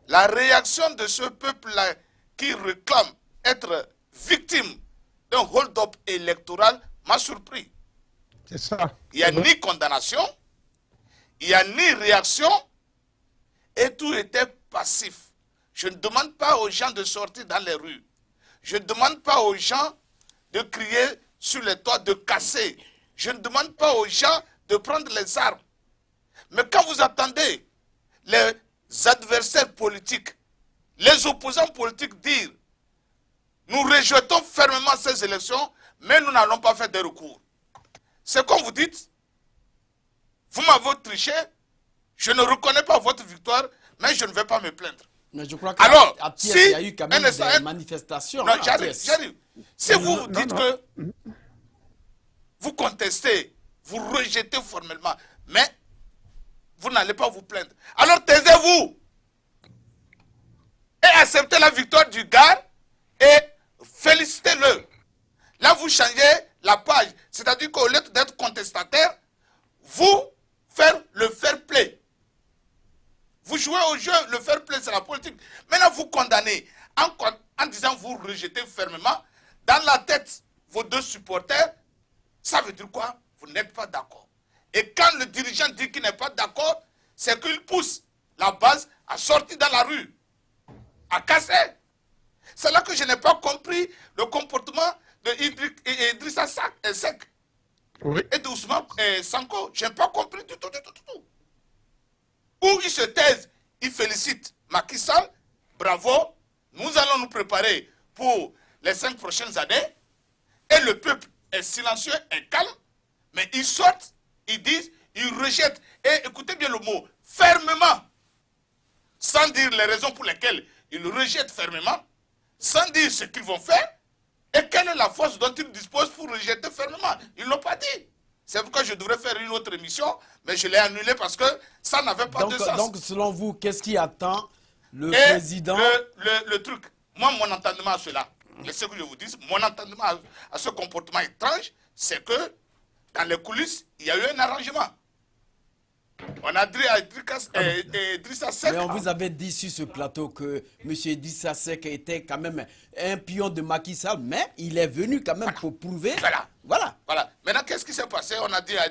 la réaction de ce peuple-là qui réclame être victime d'un hold-up électoral m'a surpris. C'est ça. Il n'y a ni condamnation, il n'y a ni réaction, et tout était passif. Je ne demande pas aux gens de sortir dans les rues. Je ne demande pas aux gens de crier sur les toits, de casser. Je ne demande pas aux gens de prendre les armes. Mais quand vous attendez les adversaires politiques, les opposants politiques dire « Nous rejetons fermement ces élections, mais nous n'allons pas faire des recours ». C'est comme vous dites, vous m'avez triché, je ne reconnais pas votre victoire, mais je ne vais pas me plaindre. Mais je crois qu'à Thiès, il y a eu quand même des manifestations. Non, j'arrive. Si vous dites que vous contestez, vous rejetez formellement, mais vous n'allez pas vous plaindre. Alors taisez-vous et acceptez la victoire du gars et félicitez-le. Là, vous changez la page. C'est-à-dire qu'au lieu d'être contestataire, vous faites le fair play. Vous jouez au jeu, le fair play, c'est la politique. Maintenant, vous condamnez en disant vous rejetez fermement. Dans la tête, vos deux supporters, ça veut dire quoi? Vous n'êtes pas d'accord. Et quand le dirigeant dit qu'il n'est pas d'accord, c'est qu'il pousse la base à sortir dans la rue, à casser. C'est là que je n'ai pas compris le comportement de Idrissa Seck et de Ousmane Sanko. Je n'ai pas compris du tout. Où ils se taisent, ils félicitent Macky Sall, bravo, nous allons nous préparer pour les 5 prochaines années, et le peuple est silencieux et calme, mais ils sortent, ils disent, ils rejettent, et écoutez bien le mot, fermement, sans dire les raisons pour lesquelles ils rejettent fermement, sans dire ce qu'ils vont faire, et quelle est la force dont ils disposent pour rejeter fermement. Ils ne l'ont pas dit. C'est pourquoi je devrais faire une autre émission, mais je l'ai annulée parce que ça n'avait pas de sens. Donc, selon vous, qu'est-ce qui attend le président? Le truc, moi, mon entendement à cela, et ce que je vous dis, mon entendement à ce comportement étrange, c'est que dans les coulisses, il y a eu un arrangement. On a dit à Idrissa Seck. Mais on vous avait dit sur ce plateau que M. Idrissa Seck était quand même un pion de Macky Sall, mais il est venu quand même pour prouver. Voilà. Maintenant, qu'est-ce qui s'est passé? On a dit à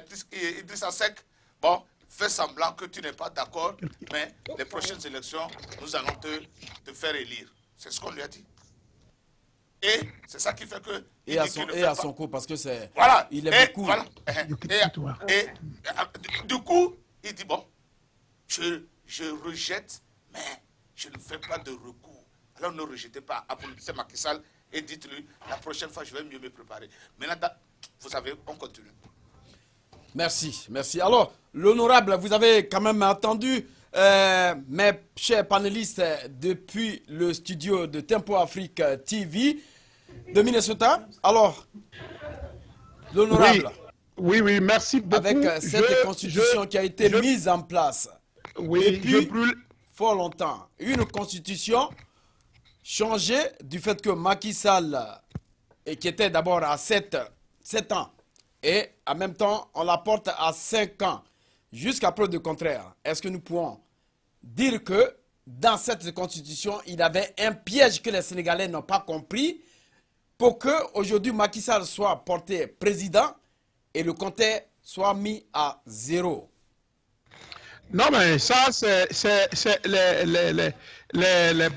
Idrissa Seck, bon, fais semblant que tu n'es pas d'accord, mais les prochaines élections, nous allons te faire élire. C'est ce qu'on lui a dit. Et c'est ça qui fait que... Et à son coup, parce que c'est... Voilà. Il est beaucoup... Voilà. Et du coup, il dit, bon, je rejette, mais je ne fais pas de recours. Alors ne rejetez pas, applaudissez Macky Sall et dites-lui, la prochaine fois, je vais mieux me préparer. Maintenant, vous savez, on continue. Merci, merci. Alors, l'honorable, vous avez quand même entendu mes chers panélistes depuis le studio de Tempo Afrique TV de Minnesota. Alors, l'honorable, oui, merci beaucoup. avec cette constitution qui a été mise en place depuis fort longtemps, une constitution changée du fait que Macky Sall, et qui était d'abord à 7 ans, et en même temps, on la porte à 5 ans, jusqu'à preuve de contraire. Est-ce que nous pouvons dire que dans cette constitution, il y avait un piège que les Sénégalais n'ont pas compris pour que aujourd'hui Macky Sall soit porté président et le compteur soit mis à 0? Non, mais ça, c'est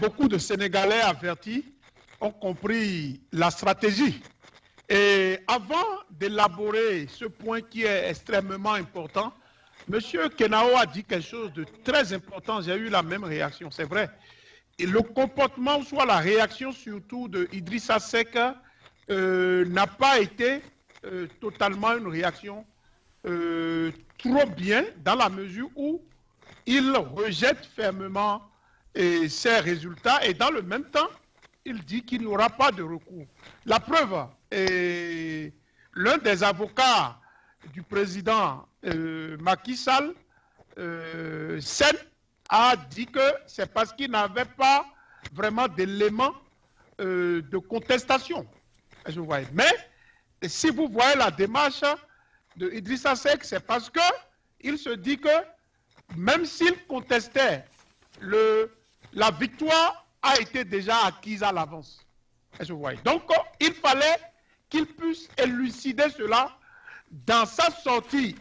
beaucoup de Sénégalais avertis ont compris la stratégie. Et avant d'élaborer ce point qui est extrêmement important, M. Kenao a dit quelque chose de très important. J'ai eu la même réaction, c'est vrai. Et le comportement, soit la réaction surtout de Idrissa Seck, n'a pas été totalement une réaction trop bien, dans la mesure où il rejette fermement ses résultats et dans le même temps, il dit qu'il n'y aura pas de recours. La preuve, l'un des avocats du président Macky Sall, Sen, a dit que c'est parce qu'il n'avait pas vraiment d'éléments de contestation. Mais si vous voyez la démarche de Idrissa Seck, c'est parce qu'il se dit que même s'il contestait, la victoire a été déjà acquise à l'avance. Donc, il fallait qu'il puisse élucider cela dans sa sortie.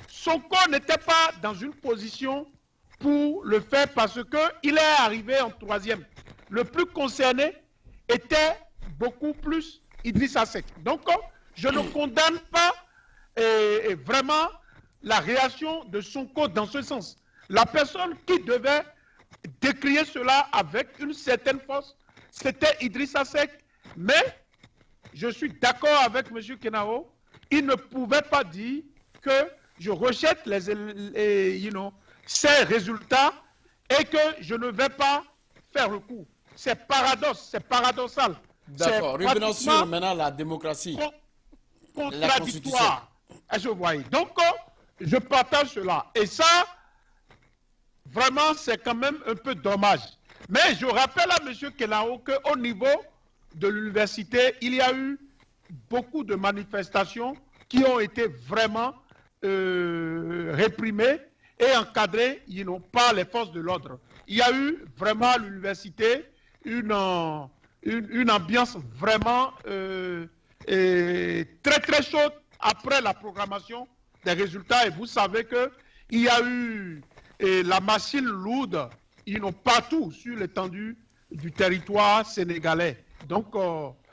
Sonko n'était pas dans une position pour le faire parce qu'il est arrivé en 3e. Le plus concerné était beaucoup plus Idrissa Seck. Donc, je ne condamne pas vraiment la réaction de Sonko dans ce sens. La personne qui devait décrier cela avec une certaine force, c'était Idrissa Seck. Mais je suis d'accord avec M. Kenao, il ne pouvait pas dire que je rejette ces résultats et que je ne vais pas faire recours. C'est paradoxal. D'accord, revenons sur maintenant la démocratie. Contradictoire. Je vois. Donc, je partage cela. Et ça, vraiment, c'est quand même un peu dommage. Mais je rappelle à M. Kenao qu'au niveau de l'université, il y a eu beaucoup de manifestations qui ont été vraiment réprimées et encadrées par les forces de l'ordre. Il y a eu vraiment à l'université une ambiance vraiment très très chaude après la programmation des résultats. Et vous savez qu'il y a eu la machine lourde partout sur l'étendue du territoire sénégalais. Donc,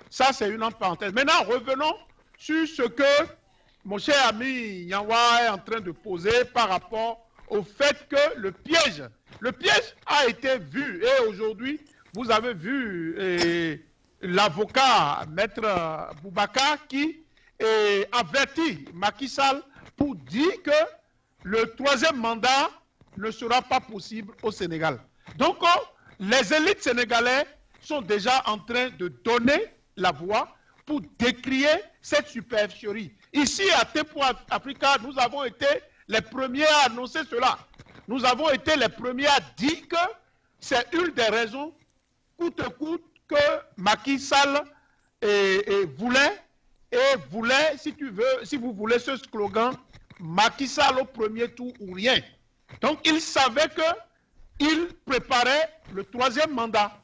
ça, c'est une parenthèse. Maintenant, revenons sur ce que mon cher ami Nyanwa est en train de poser par rapport au fait que le piège a été vu. Et aujourd'hui, vous avez vu l'avocat, Maître Boubacar, qui avertit Macky Sall pour dire que le 3e mandat ne sera pas possible au Sénégal. Donc, les élites sénégalaises sont déjà en train de donner la voix pour décrier cette supercherie. Ici, à Tempo Africa, nous avons été les premiers à annoncer cela. Nous avons été les premiers à dire que c'est une des raisons, coûte que coûte, que Macky Sall voulait, si vous voulez ce slogan, Macky Sall au premier tour ou rien. Donc, il savait qu'il préparait le 3e mandat.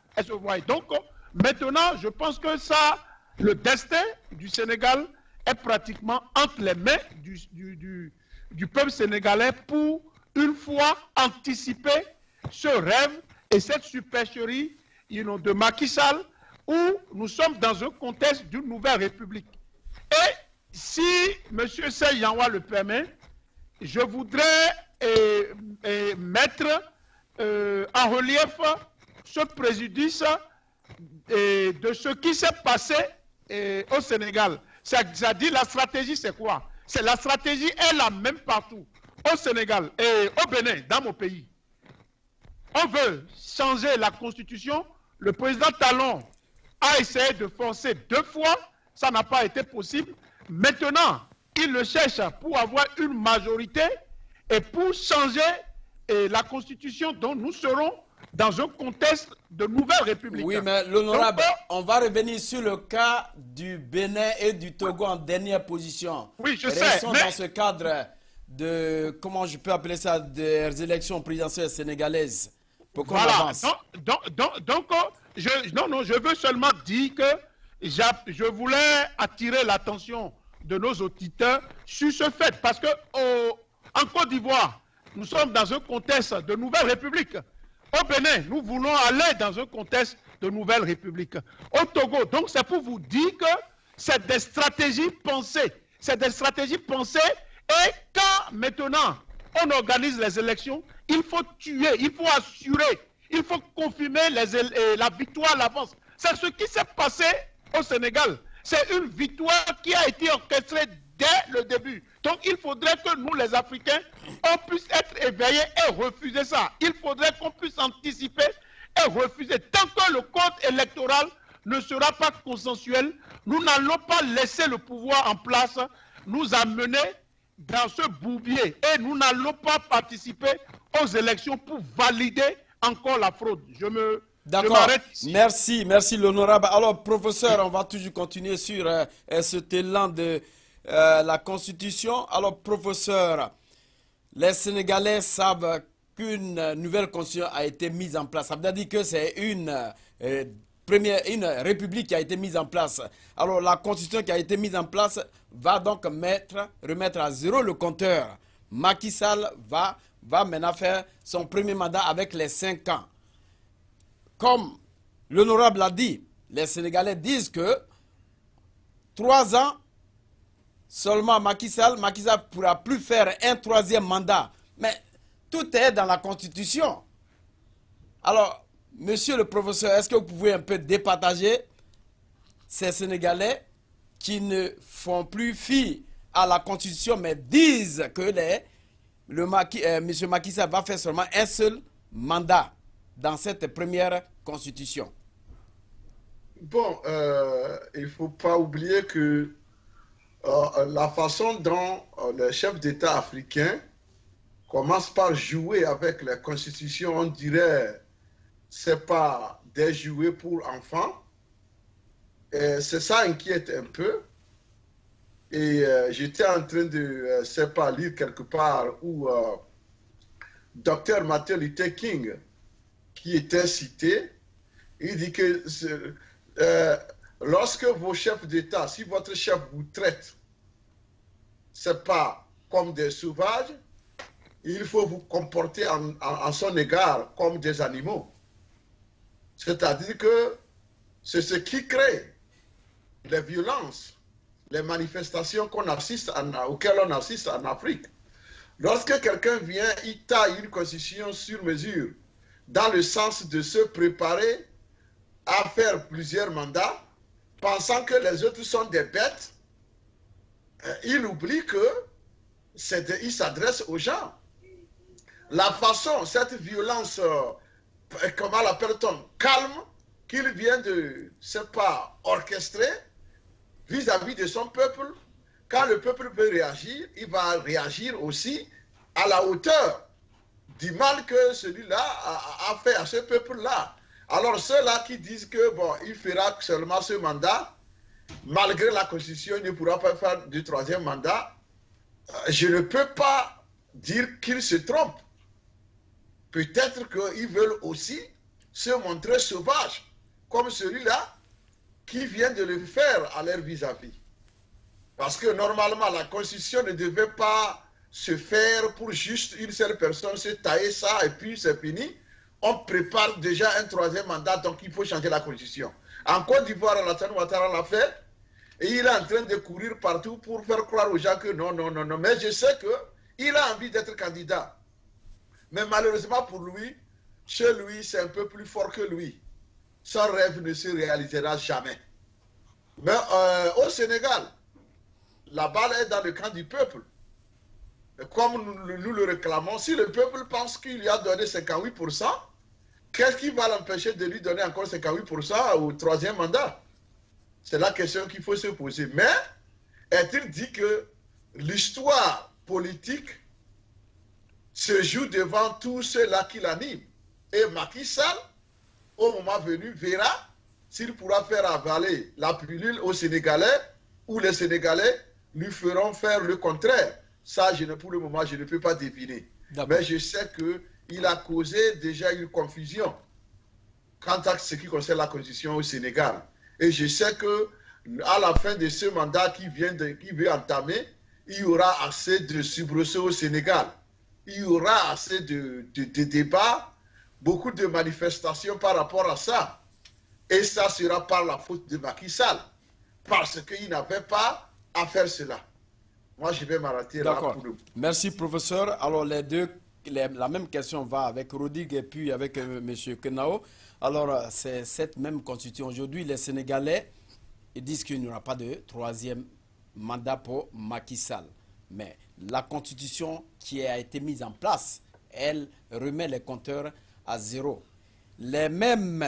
Donc, maintenant, je pense que ça, le destin du Sénégal est pratiquement entre les mains du peuple sénégalais pour, une fois, anticiper ce rêve et cette supercherie de Macky Sall où nous sommes dans un contexte d'une nouvelle république. Et si M. Serge Yanwa le permet, je voudrais mettre en relief ce préjudice de ce qui s'est passé au Sénégal. C'est-à-dire la stratégie, c'est quoi? La stratégie est la même partout. Au Sénégal et au Bénin, dans mon pays. On veut changer la constitution. Le président Talon a essayé de forcer 2 fois. Ça n'a pas été possible. Maintenant, il le cherche pour avoir une majorité et pour changer la constitution dont nous serons dans un contexte de nouvelle république. Oui, mais l'honorable, on va revenir sur le cas du Bénin et du Togo en dernière position. Oui, je sais. Restons dans ce cadre de, comment je peux appeler ça, des élections présidentielles sénégalaises pour qu'on avance. Donc, je veux seulement dire que je voulais attirer l'attention de nos auditeurs sur ce fait, parce que en Côte d'Ivoire, nous sommes dans un contexte de nouvelle république. Au Bénin, nous voulons aller dans un contexte de nouvelle république. Au Togo, donc c'est pour vous dire que c'est des stratégies pensées. C'est des stratégies pensées. Et quand maintenant on organise les élections, il faut tuer, il faut assurer, il faut confirmer la victoire à l'avance. C'est ce qui s'est passé au Sénégal. C'est une victoire qui a été orchestrée dès le début. Donc il faudrait que nous, les Africains, on puisse être éveillés et refuser ça. Il faudrait qu'on puisse anticiper et refuser. Tant que le code électoral ne sera pas consensuel, nous n'allons pas laisser le pouvoir en place nous amener dans ce bourbier. Et nous n'allons pas participer aux élections pour valider encore la fraude. D'accord, merci l'honorable. Alors, professeur, on va toujours continuer sur cet élan de la Constitution. Alors, professeur, les Sénégalais savent qu'une nouvelle Constitution a été mise en place. Ça veut dire que c'est une république qui a été mise en place. Alors, la Constitution qui a été mise en place va donc remettre à zéro le compteur. Macky Sall va maintenant faire son premier mandat avec les 5 ans. Comme l'honorable l'a dit, les Sénégalais disent que 3 ans, seulement Macky Sall ne pourra plus faire un 3e mandat. Mais tout est dans la Constitution. Alors, monsieur le professeur, est-ce que vous pouvez un peu départager ces Sénégalais qui ne font plus fi à la Constitution, mais disent que monsieur Macky Sall va faire seulement un seul mandat dans cette première constitution? Bon, il ne faut pas oublier que la façon dont les chefs d'État africains commencent par jouer avec les constitutions, on dirait, c'est pas des jouets pour enfants. C'est ça inquiète un peu. Et j'étais en train de, c'est pas, lire quelque part où Dr. Martin Luther King, qui était cité, il dit que lorsque vos chefs d'État, si votre chef vous traite, c'est pas comme des sauvages, il faut vous comporter en son égard comme des animaux. C'est-à-dire que c'est ce qui crée les violences, les manifestations auxquelles on assiste en Afrique. Lorsque quelqu'un vient, il taille une constitution sur mesure, dans le sens de se préparer à faire plusieurs mandats, pensant que les autres sont des bêtes, il oublie qu'il s'adresse aux gens. La façon, cette violence, comment l'appelle-t-on, calme, qu'il vient de, c'est pas, orchestrer vis-à-vis de son peuple, quand le peuple peut réagir, il va réagir aussi à la hauteur du mal que celui-là a fait à ce peuple-là. Alors ceux-là qui disent que bon, il fera seulement ce mandat, malgré la Constitution, il ne pourra pas faire du 3e mandat, je ne peux pas dire qu'ils se trompent. Peut-être qu'ils veulent aussi se montrer sauvages, comme celui-là qui vient de le faire à leur vis-à-vis. Parce que normalement, la Constitution ne devait pas se faire pour juste une seule personne, se tailler ça et puis c'est fini. on prépare déjà un troisième mandat, donc il faut changer la constitution. En Côte d'Ivoire, Alassane Ouattara l'a fait, et il est en train de courir partout pour faire croire aux gens que non, non, non, non. Mais je sais qu'il a envie d'être candidat. Mais malheureusement pour lui, chez lui, c'est un peu plus fort que lui. Son rêve ne se réalisera jamais. Mais au Sénégal, la balle est dans le camp du peuple. Et comme nous le réclamons, si le peuple pense qu'il lui a donné 58%, qu'est-ce qui va l'empêcher de lui donner encore 58% au troisième mandat? C'est la question qu'il faut se poser. Mais est-il dit que l'histoire politique se joue devant tous ceux-là qui l'animent? Et Macky Sall, au moment venu, verra s'il pourra faire avaler la pilule aux Sénégalais ou les Sénégalais lui feront faire le contraire. Ça, pour le moment, je ne peux pas deviner. Mais je sais qu'il a causé déjà une confusion quant à ce qui concerne la constitution au Sénégal. Et je sais qu'à la fin de ce mandat qui veut entamer, il y aura assez de soubresauts au Sénégal. Il y aura assez de débats, beaucoup de manifestations par rapport à ça. Et ça sera par la faute de Macky Sall. Parce qu'il n'avait pas à faire cela. Moi, je vais m'arrêter là pour le... Merci, professeur. Alors, la même question va avec Rodrigue et puis avec M. Kenao. Alors, c'est cette même constitution. Aujourd'hui, les Sénégalais ils disent qu'il n'y aura pas de troisième mandat pour Macky Sall. Mais la constitution qui a été mise en place, elle remet les compteurs à zéro. La même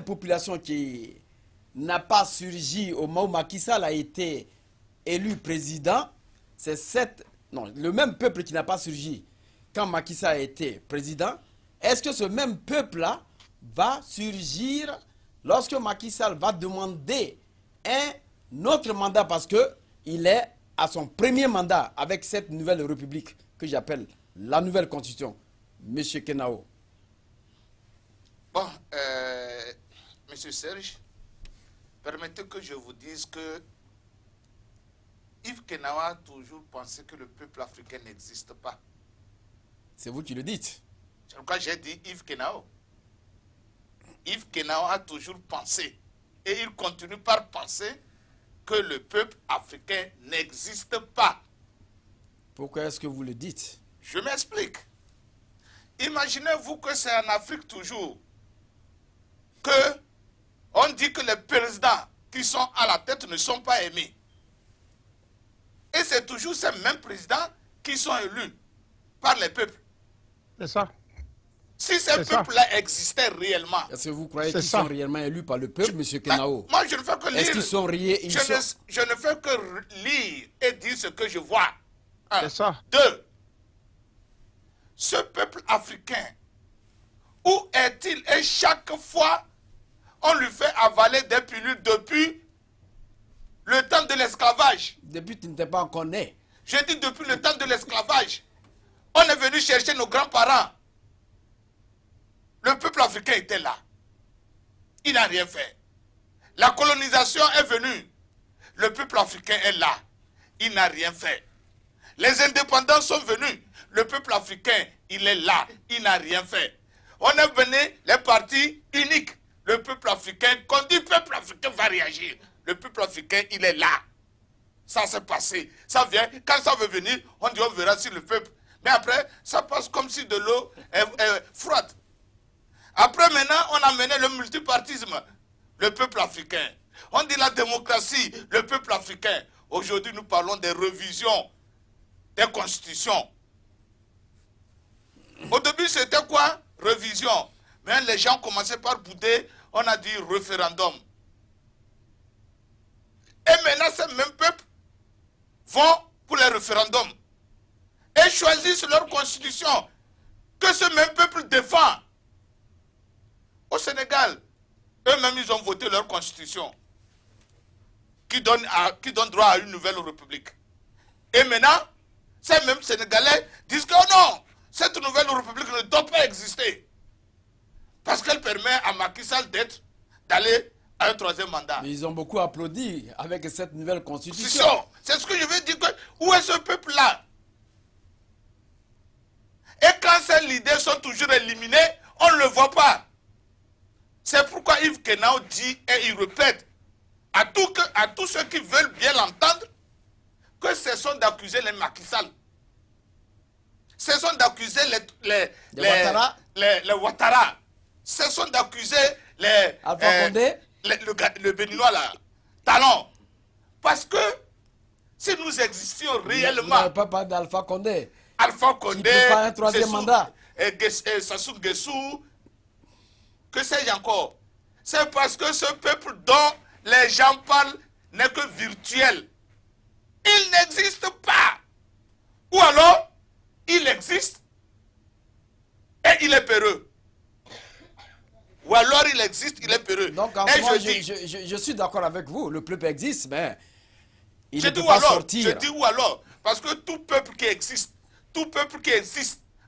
population qui n'a pas surgi au moment où Macky Sall a été élu président, c'est le même peuple qui n'a pas surgi quand Macky Sall a été président. Est-ce que ce même peuple-là va surgir lorsque Macky Sall va demander un autre mandat parce qu'il est à son premier mandat avec cette nouvelle république que j'appelle la nouvelle constitution? Monsieur Kenao. Bon, Monsieur Serge, permettez que je vous dise que Yves Kenao a toujours pensé que le peuple africain n'existe pas. C'est vous qui le dites. C'est pourquoi j'ai dit Yves Kenao. Yves Kenao a toujours pensé, et il continue par penser, que le peuple africain n'existe pas. Pourquoi est-ce que vous le dites? Je m'explique. Imaginez-vous que c'est en Afrique toujours que on dit que les présidents qui sont à la tête ne sont pas aimés. Et c'est toujours ces mêmes présidents qui sont élus par les peuples. C'est ça. Si ces peuples-là existaient réellement... Est-ce que vous croyez qu'ils sont réellement élus par le peuple, M. Kenao? Moi, je ne fais que lire. Est-ce qu'ils sont réels? Je ne fais que lire et dire ce que je vois. C'est ça. Deux, ce peuple africain, où est-il? Et chaque fois, on lui fait avaler des pilules depuis le temps de l'esclavage. Depuis tu n'étais pas encore né. Je dis depuis le temps de l'esclavage. On est venu chercher nos grands-parents. Le peuple africain était là. Il n'a rien fait. La colonisation est venue. Le peuple africain est là. Il n'a rien fait. Les indépendants sont venus. Le peuple africain, il est là. Il n'a rien fait. On est venu, les partis uniques. Le peuple africain, quand on dit peuple africain va réagir. Le peuple africain, il est là. Ça s'est passé. Ça vient. Quand ça veut venir, on dit on verra si le peuple. Mais après, ça passe comme si de l'eau est froide. Après, maintenant, on a mené le multipartisme. Le peuple africain. On dit la démocratie. Le peuple africain. Aujourd'hui, nous parlons des révisions des constitutions. Au début, c'était quoi? Révision. Mais les gens commençaient par bouder. On a dit référendum. Et maintenant, ces mêmes peuples vont pour les référendums et choisissent leur constitution que ce même peuple défend. Au Sénégal, eux-mêmes, ils ont voté leur constitution qui donne droit à une nouvelle république. Et maintenant, ces mêmes Sénégalais disent que non, cette nouvelle république ne doit pas exister. Parce qu'elle permet à Macky Sall d'aller à un troisième mandat. Mais ils ont beaucoup applaudi avec cette nouvelle constitution. C'est ce que je veux dire. Où est ce peuple-là? Et quand ces leaders sont toujours éliminés, On ne le voit pas. C'est pourquoi Yves Kenao dit et il répète à tous ceux qui veulent bien l'entendre que cessons d'accuser les Macky Sall. Cessons d'accuser les Ouattara. Cessons d'accuser le Béninois là, Talon. Parce que si nous existions réellement... Vous n'avez pas parlé d'Alpha Condé. Alpha Condé, pas un troisième mandat. Sassou Nguesso, que sais-je encore? C'est parce que ce peuple dont les gens parlent n'est que virtuel. Il n'existe pas. Ou alors, il existe et il est peureux. Ou alors il existe, il est peureux. Donc en ce moment, je suis d'accord avec vous. Le peuple existe, mais il ne peut pas sortir. Je dis où alors? Parce que tout peuple qui existe,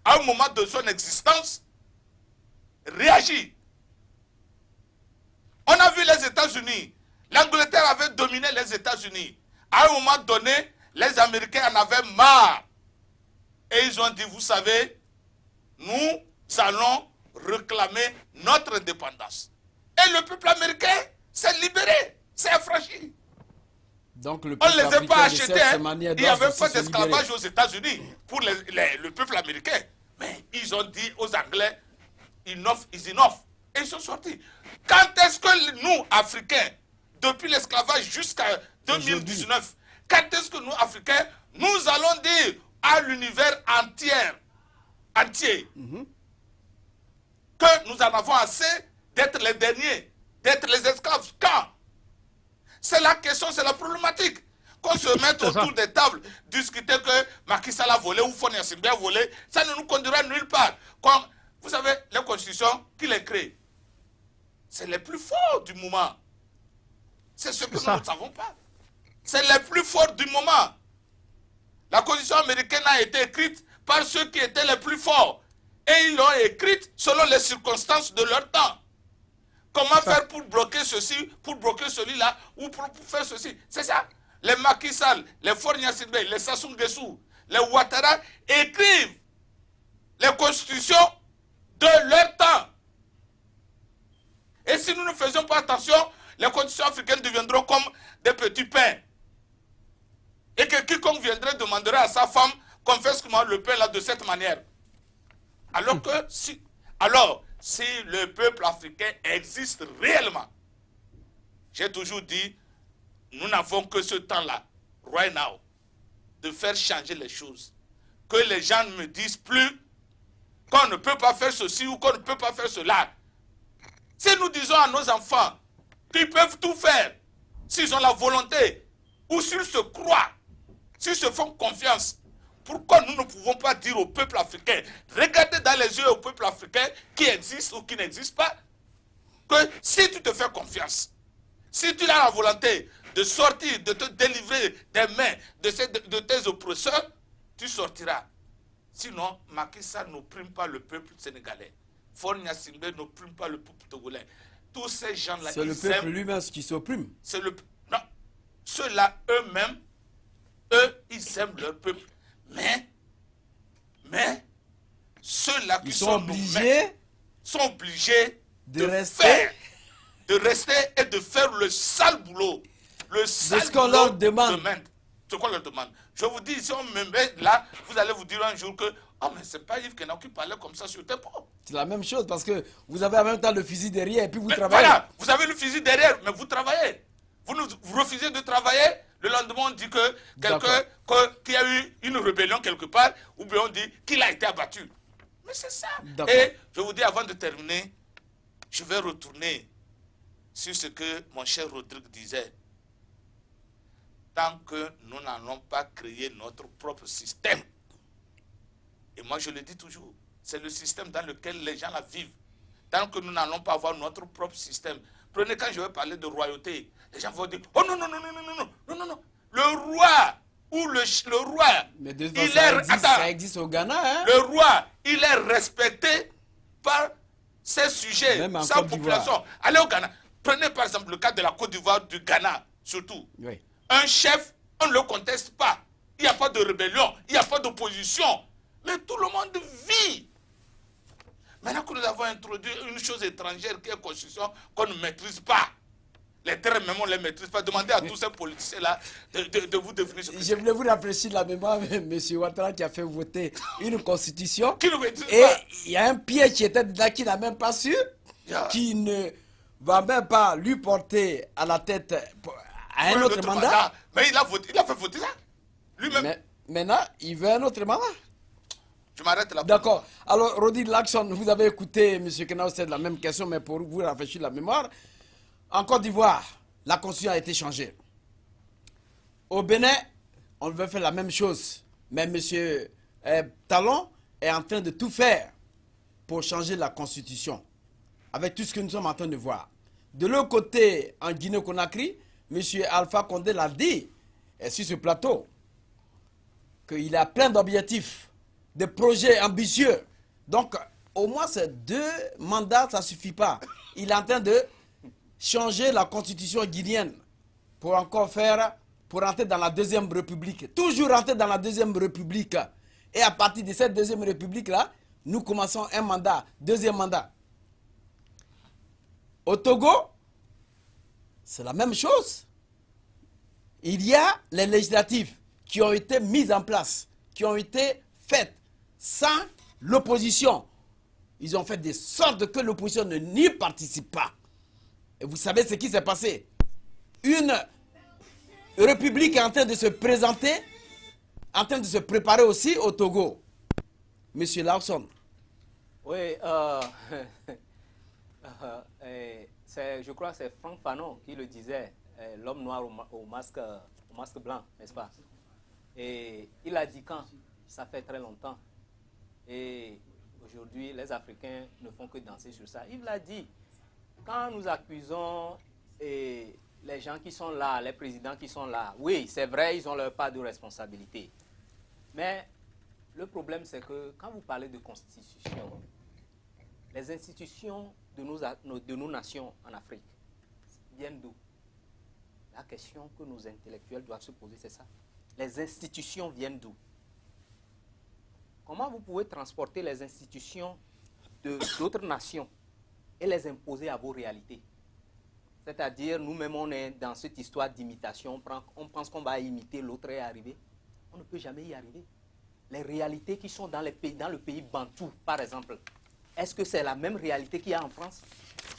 à un moment de son existence, réagit. On a vu les États-Unis. L'Angleterre avait dominé les États-Unis. À un moment donné, les Américains en avaient marre. Et ils ont dit, vous savez, nous allons réclamer notre indépendance. Et le peuple américain s'est libéré, s'est affranchi. Donc le on ne les a pas achetés. achetés. Il n'y avait pas d'esclavage aux États-Unis pour le peuple américain. Mais ils ont dit aux Anglais, enough is enough. Et ils sont sortis. Quand est-ce que nous, Africains, depuis l'esclavage jusqu'à 2019, quand est-ce que nous, Africains, nous allons dire à l'univers entier, que nous en avons assez d'être les derniers, d'être les esclaves? Quand? C'est la question, c'est la problématique. Qu'on se mette autour des tables, discuter que Macky Sall a volé ou Faure Gnassingbé a volé, ça ne nous conduira nulle part. Comme, vous savez, les constitutions, qui les créent? C'est les plus forts du moment. C'est ce que nous ne savons pas. C'est les plus forts du moment. La constitution américaine a été écrite par ceux qui étaient les plus forts. Et ils l'ont écrite selon les circonstances de leur temps. Comment faire pour bloquer ceci, pour bloquer celui-là, ou pour faire ceci? C'est ça. Les Macky Sall, les Faure Gnassingbé, les Sassou Nguesso, les Ouattara écrivent les constitutions de leur temps. Et si nous ne faisons pas attention, les constitutions africaines deviendront comme des petits pains. Et que quiconque viendrait demanderait à sa femme, confesse-moi le pain là de cette manière. Alors que si le peuple africain existe réellement, j'ai toujours dit, nous n'avons que ce temps-là, right now, de faire changer les choses. Que les gens ne me disent plus qu'on ne peut pas faire ceci ou qu'on ne peut pas faire cela. Si nous disons à nos enfants qu'ils peuvent tout faire, s'ils ont la volonté, ou s'ils se croient, s'ils se font confiance, pourquoi nous ne pouvons pas dire au peuple africain, regardez dans les yeux au peuple africain qui existe ou qui n'existe pas, que si tu te fais confiance, si tu as la volonté de sortir, de te délivrer des mains de tes oppresseurs, tu sortiras. Sinon, Macky Sall n'opprime pas le peuple sénégalais. Faure Gnassingbé n'opprime pas le peuple togolais. Tous ces gens-là, c'est le peuple lui-même qui s'opprime. Non, ceux-là eux-mêmes, eux, ils aiment leur peuple. Mais ceux-là qui sont obligés de rester et de faire le sale boulot. Le sale ce qu'on leur demande. Ce qu'on leur demande. Je vous dis, si on me met là, vous allez vous dire un jour que oh, mais c'est pas Yves Kenao qui parlait comme ça sur tes pots. C'est la même chose parce que vous avez en même temps le fusil derrière et puis vous travaillez. Voilà, vous avez le fusil derrière, mais vous travaillez. Vous refusez de travailler. Le lendemain, on dit que quelqu'un qui a eu une rébellion quelque part, ou bien on dit qu'il a été abattu. Mais c'est ça. Et je vous dis, avant de terminer, je vais retourner sur ce que mon cher Rodrigue disait. Tant que nous n'allons pas créer notre propre système, et moi je le dis toujours, c'est le système dans lequel les gens la vivent. Tant que nous n'allons pas avoir notre propre système. Prenez, quand je vais parler de royauté, les gens vont dire, oh non, non, non, non, non, non, non, non, non. Le roi, ou le roi, mais ça existe au Ghana, hein? Le roi, il est respecté par ses sujets, sa population. Allez au Ghana. Prenez par exemple le cas de la Côte d'Ivoire, du Ghana, surtout. Oui. Un chef, on ne le conteste pas. Il n'y a pas de rébellion, il n'y a pas d'opposition. Mais tout le monde vit. Maintenant que nous avons introduit une chose étrangère qui est la Constitution, qu'on ne maîtrise pas. Les termes même, on ne les maîtrise pas. Demandez à tous ces politiciens-là de vous définir ce que Je voulais vous rafraîchir la mémoire, M. Ouattara qui a fait voter une constitution. Qui ne maîtrise Et pas. il y a un piège qui était dedans qui n'a même pas su, qui ne va même pas lui porter à la tête à un autre mandat. Mais il a fait voter ça. Lui-même. Mais maintenant, il veut un autre mandat. Je m'arrête là. D'accord. Alors, Rodi Lakson, vous avez écouté M. Kenao, c'est la même question, mais pour vous rafraîchir la mémoire. En Côte d'Ivoire, la constitution a été changée. Au Bénin, on veut faire la même chose. Mais M. Talon est en train de tout faire pour changer la constitution. Avec tout ce que nous sommes en train de voir. De l'autre côté, en Guinée-Conakry, M. Alpha Condé l'a dit sur ce plateau, qu'il a plein d'objectifs, de projets ambitieux. Donc, au moins ces 2 mandats, ça ne suffit pas. Il est en train de changer la constitution guinéenne pour encore faire, pour entrer dans la 2e République. Toujours rentrer dans la 2e République. Et à partir de cette 2e République-là, nous commençons un mandat, 2e mandat. Au Togo, c'est la même chose. Il y a les législatives qui ont été mises en place, qui ont été faites sans l'opposition. Ils ont fait de sorte que l'opposition n'y participe pas. Et vous savez ce qui s'est passé? Une république est en train de se présenter, en train de se préparer aussi au Togo. Monsieur Lawson. Oui, je crois que c'est Franck Fanon qui le disait, l'homme noir au masque blanc, n'est-ce pas? Et il a dit quand? Ça fait très longtemps. Et aujourd'hui, les Africains ne font que danser sur ça. Il l'a dit. Quand nous accusons les gens qui sont là, les présidents qui sont là, oui, c'est vrai, ils ont leur part de responsabilité. Mais le problème, c'est que quand vous parlez de constitution, les institutions de nos nations en Afrique viennent d'où? La question que nos intellectuels doivent se poser, c'est ça. Les institutions viennent d'où? Comment vous pouvez transporter les institutions d'autres nations et les imposer à vos réalités? C'est-à-dire, nous-mêmes, on est dans cette histoire d'imitation. On pense qu'on va imiter l'autre et arriver. On ne peut jamais y arriver. Les réalités qui sont dans le pays bantou, par exemple, est-ce que c'est la même réalité qu'il y a en France?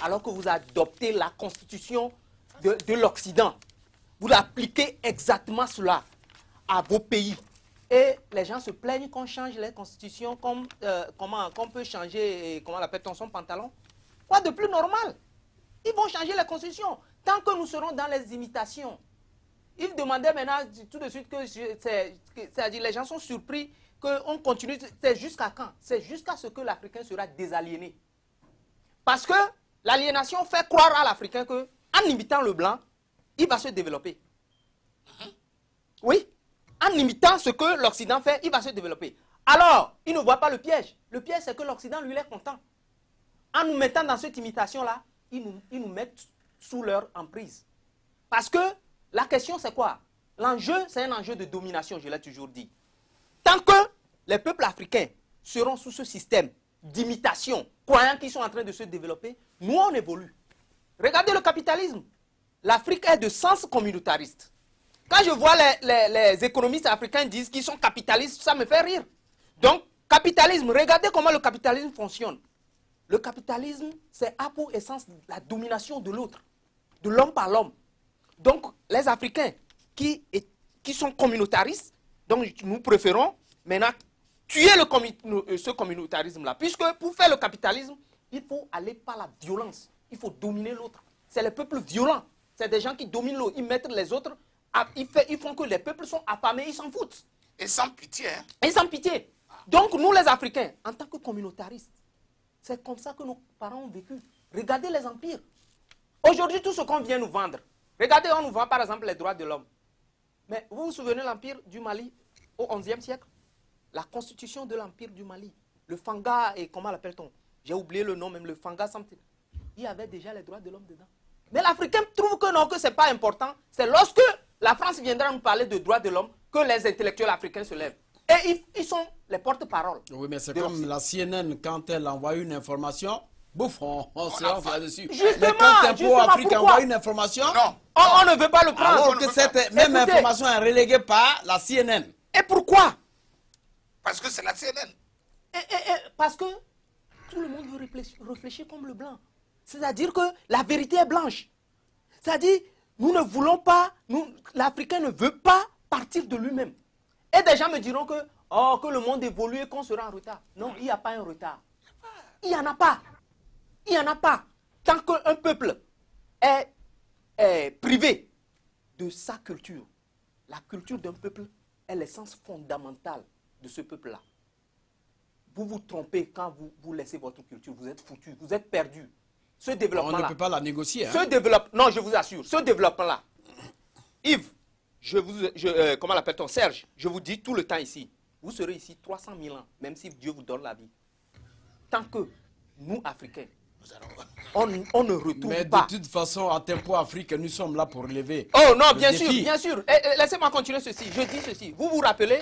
Alors que vous adoptez la constitution de l'Occident, vous l'appliquez exactement cela à vos pays. Et les gens se plaignent qu'on change les constitutions, qu'on peut changer, comment l'appelle-t-on, son pantalon? Quoi de plus normal? Ils vont changer la constitution tant que nous serons dans les imitations. Ils demandaient maintenant tout de suite que, c'est-à-dire les gens sont surpris qu'on continue. C'est jusqu'à quand? C'est jusqu'à ce que l'Africain sera désaliéné. Parce que l'aliénation fait croire à l'Africain qu'en imitant le blanc, il va se développer. Oui, en imitant ce que l'Occident fait, il va se développer. Alors, il ne voit pas le piège. Le piège, c'est que l'Occident, lui, il est content. En nous mettant dans cette imitation-là, ils nous mettent sous leur emprise. Parce que la question, c'est quoi? L'enjeu, c'est un enjeu de domination, je l'ai toujours dit. Tant que les peuples africains seront sous ce système d'imitation, croyant qu'ils sont en train de se développer, nous, on évolue. Regardez le capitalisme. L'Afrique est de sens communautariste. Quand je vois les économistes africains disent qu'ils sont capitalistes, ça me fait rire. Donc, capitalisme, regardez comment le capitalisme fonctionne. Le capitalisme, c'est à pour essence la domination de l'autre, de l'homme par l'homme. Donc, les Africains qui sont communautaristes, donc nous préférons maintenant tuer ce communautarisme-là. Puisque pour faire le capitalisme, il faut aller par la violence. Il faut dominer l'autre. C'est les peuples violents. C'est des gens qui dominent l'autre. Ils mettent les autres. Ils font que les peuples sont affamés. Ils s'en foutent. Et sans pitié. Hein? Et sans pitié. Donc, nous, les Africains, en tant que communautaristes, c'est comme ça que nos parents ont vécu. Regardez les empires. Aujourd'hui, tout ce qu'on vient nous vendre. Regardez, on nous vend par exemple les droits de l'homme. Mais vous vous souvenez de l'empire du Mali au XIe siècle? La constitution de l'empire du Mali. Le Fanga, et comment l'appelle-t-on? J'ai oublié le nom même, le Fanga. Il y avait déjà les droits de l'homme dedans. Mais l'Africain trouve que non, que ce n'est pas important. C'est lorsque la France viendra nous parler de droits de l'homme que les intellectuels africains se lèvent. Et ils sont les porte-parole. Oui, mais c'est comme la CNN, quand elle envoie une information, bouf, on se lance là-dessus. Justement, mais quand Tempo Afrique pourquoi envoie une information, Non. On ne veut pas le prendre. alors que cette même Écoutez, information est reléguée par la CNN. Et pourquoi? Parce que c'est la CNN. Parce que tout le monde veut réfléchir comme le blanc. C'est-à-dire que la vérité est blanche. C'est-à-dire, nous ne voulons pas, l'Africain ne veut pas partir de lui-même. Et des gens me diront que, oh, que le monde évolue et qu'on sera en retard. Non, il n'y a pas un retard. Il n'y en a pas. Il n'y en a pas. Tant qu'un peuple est privé de sa culture, la culture d'un peuple est l'essence fondamentale de ce peuple-là. Vous vous trompez quand vous laissez votre culture, vous êtes foutu, vous êtes perdu. Ce développement-là... On ne peut pas la négocier. Hein? Non, je vous assure, ce développement-là, Yves, comment l'appelle-t-on, Serge, je vous dis tout le temps ici, vous serez ici 300 000 ans, même si Dieu vous donne la vie. Tant que nous, Africains, on ne retrouve mais pas... de toute façon, à Tempo Afrique, nous sommes là pour relever. Oh non, le bien défi. sûr, bien sûr. Laissez-moi continuer ceci. Je dis ceci. Vous vous rappelez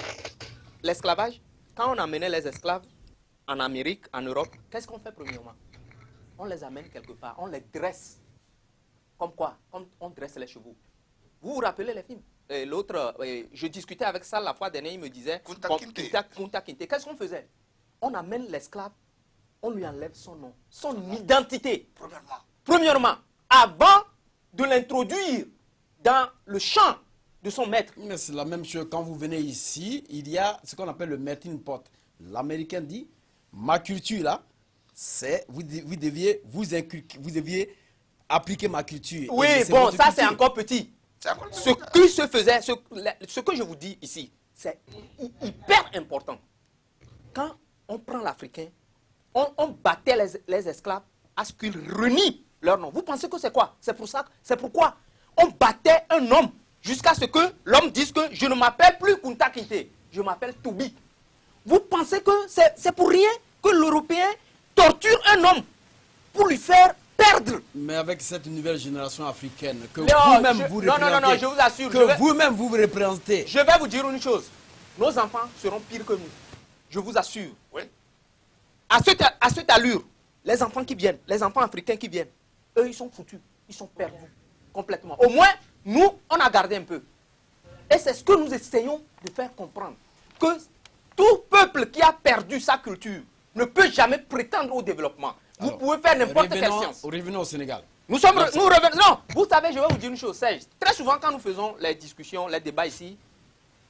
l'esclavage? Quand on amenait les esclaves en Amérique, en Europe, qu'est-ce qu'on fait premièrement? On les amène quelque part, on les dresse. Comme quoi? Comme on dresse les chevaux. Vous vous rappelez les films? L'autre, je discutais avec Sal la fois dernière, il me disait... Kunta Kinte. Kunta Kinte. Qu'est-ce qu'on faisait? On amène l'esclave, on lui enlève son nom, son identité. Premièrement, avant de l'introduire dans le champ de son maître. Mais c'est la même chose. Quand vous venez ici, il y a ce qu'on appelle le melting pot. L'Américain dit, ma culture là, c'est, vous deviez appliquer ma culture. Oui, Et bon, votre ça culture. c'est encore petit. Ce qui se faisait, ce que je vous dis ici, c'est hyper important. Quand on prend l'Africain, on battait les esclaves à ce qu'ils renient leur nom. Vous pensez que c'est quoi? C'est pourquoi on battait un homme jusqu'à ce que l'homme dise que je ne m'appelle plus Kunta Kinte, je m'appelle Toubi. Vous pensez que c'est pour rien que l'Européen torture un homme pour lui faire perdre? Mais avec cette nouvelle génération africaine que Non, vous-même vous représentez, non, je vous assure. que vous-même vous représentez. Je vais vous dire une chose. Nos enfants seront pires que nous. Je vous assure. Oui. À cette allure, les enfants qui viennent, les enfants africains qui viennent, eux, ils sont foutus. Ils sont perdus complètement. Au moins, nous, on a gardé un peu. Et c'est ce que nous essayons de faire comprendre. Que tout peuple qui a perdu sa culture ne peut jamais prétendre au développement. Vous pouvez faire n'importe quelle science. Revenons au Sénégal. Nous revenons. Non, vous savez, je vais vous dire une chose, Serge. Très souvent, quand nous faisons les discussions, les débats ici,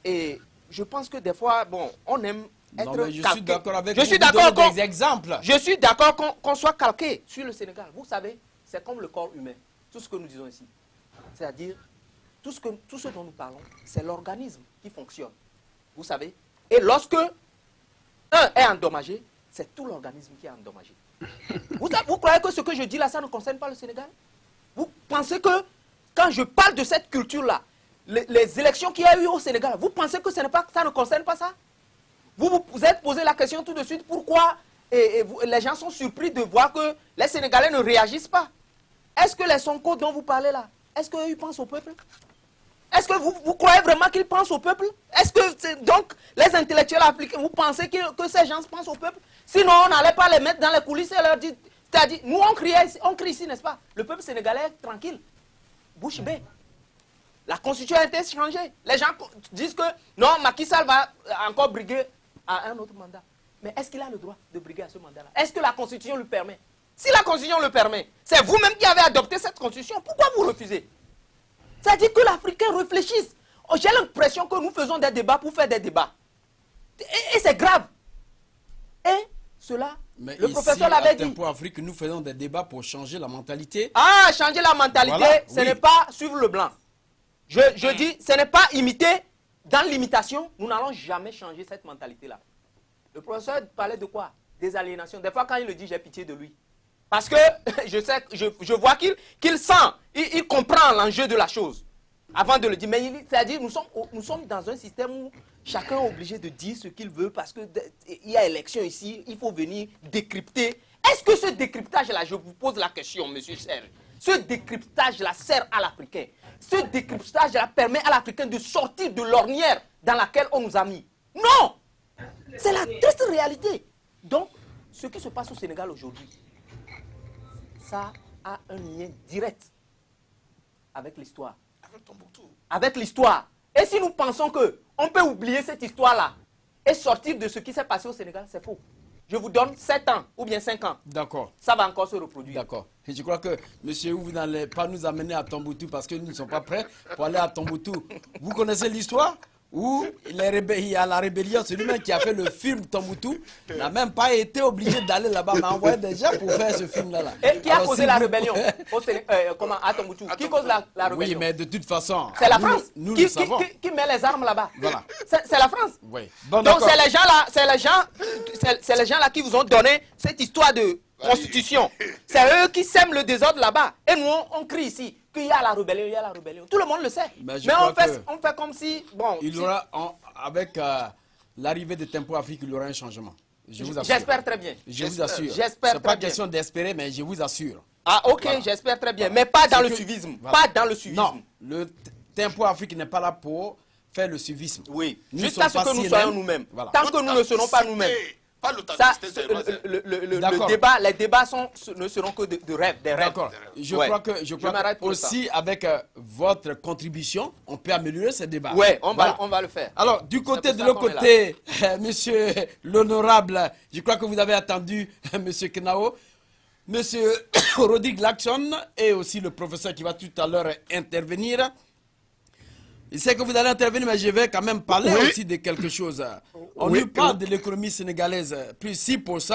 et je pense que des fois, bon, on aime être Non, mais je calqué. suis d'accord avec Je vous. suis Vous d'accord donnez des exemples. Je suis d'accord qu'on soit calqué sur le Sénégal. Vous savez, c'est comme le corps humain. Tout ce que nous disons ici. C'est-à-dire, tout ce dont nous parlons, c'est l'organisme qui fonctionne. Vous savez. Et lorsque un est endommagé, c'est tout l'organisme qui est endommagé. Vous croyez que ce que je dis là, ça ne concerne pas le Sénégal? Vous pensez que quand je parle de cette culture-là, les élections qu'il y a eu au Sénégal, vous pensez que ça ne concerne pas ça? Vous êtes posé la question tout de suite, pourquoi les gens sont surpris de voir que les Sénégalais ne réagissent pas? Est-ce que les Sonko dont vous parlez là, est-ce qu'ils pensent au peuple? Est-ce que vous croyez vraiment qu'ils pensent au peuple? Est-ce que donc les intellectuels africains, vous pensez que ces gens pensent au peuple? Sinon, on n'allait pas les mettre dans les coulisses et leur dire, c'est-à-dire, nous on crie ici, n'est-ce pas? Le peuple sénégalais est tranquille, bouche bée. La constitution a été changée. Les gens disent que non, Macky Sall va encore briguer à un autre mandat. Mais est-ce qu'il a le droit de briguer à ce mandat-là? Est-ce que la constitution lui permet? Si la constitution le permet, c'est vous-même qui avez adopté cette constitution. Pourquoi vous refusez? C'est-à-dire que l'Africain réfléchisse. Oh, j'ai l'impression que nous faisons des débats pour faire des débats. Et c'est grave. Et cela, mais le ici, professeur l'avait dit. Tempo Afrique, nous faisons des débats pour changer la mentalité. Ah, changer la mentalité, Voilà, ce oui. n'est pas suivre le blanc. Je dis, ce n'est pas imiter. Dans l'imitation, nous n'allons jamais changer cette mentalité-là. Le professeur parlait de quoi? Des aliénations. Des fois, quand il le dit, j'ai pitié de lui. Parce que je vois qu'il sent, il comprend l'enjeu de la chose avant de le dire. Mais c'est-à-dire, nous sommes dans un système où chacun est obligé de dire ce qu'il veut parce qu'il y a élection ici, il faut venir décrypter. Est-ce que ce décryptage-là, je vous pose la question, monsieur Serge, ce décryptage-là sert à l'Africain? Ce décryptage-là permet à l'Africain de sortir de l'ornière dans laquelle on nous a mis? Non! C'est la triste réalité. Donc, ce qui se passe au Sénégal aujourd'hui, ça a un lien direct avec l'histoire. Avec Tombouctou. Avec l'histoire. Et si nous pensons qu'on peut oublier cette histoire-là et sortir de ce qui s'est passé au Sénégal, c'est faux. Je vous donne 7 ans ou bien 5 ans. D'accord. Ça va encore se reproduire. D'accord. Et je crois que, monsieur, vous n'allez pas nous amener à Tombouctou parce que nous ne sommes pas prêts pour aller à Tombouctou. Vous connaissez l'histoire où il y a la rébellion, c'est lui-même qui a fait le film Tombouctou, n'a même pas été obligé d'aller là-bas, mais envoyé des gens pour faire ce film-là. Et qui a causé la rébellion à Tombouctou? Qui cause la rébellion? Oui, mais de toute façon, c'est la France nous le savons. Qui met les armes là-bas. Voilà. C'est la France. Oui. Bon, donc c'est les gens là qui vous ont donné cette histoire de constitution. C'est eux qui sèment le désordre là-bas. Et nous, on crie ici qu'il y a la rébellion, il y a la rébellion. Tout le monde le sait. Mais on fait comme si... Bon, il y aura, avec l'arrivée de Tempo Afrique, il y aura un changement. Je vous assure. J'espère très bien. Je vous assure. J'espère. C'est pas question d'espérer, mais je vous assure. Ah, ok, voilà. J'espère très bien. Mais pas dans le suivisme. Voilà. Pas dans le suivisme. Non, le Tempo Afrique n'est pas là pour faire le suivisme. Oui, jusqu'à ce que nous soyons nous-mêmes. Voilà. Tant que nous ne serons pas nous-mêmes. Les débats ne seront que de rêves, des rêves. D'accord. Je crois que aussi avec votre contribution, on peut améliorer ces débats. Oui, on va le faire. Alors, du côté de l'autre côté, monsieur l'honorable, je crois que vous avez attendu monsieur Kenao, monsieur Rodrigue Laxon et aussi le professeur qui va tout à l'heure intervenir. Je sais que vous allez intervenir, mais je vais quand même parler aussi de quelque chose. On nous parle de l'économie sénégalaise, plus 6%,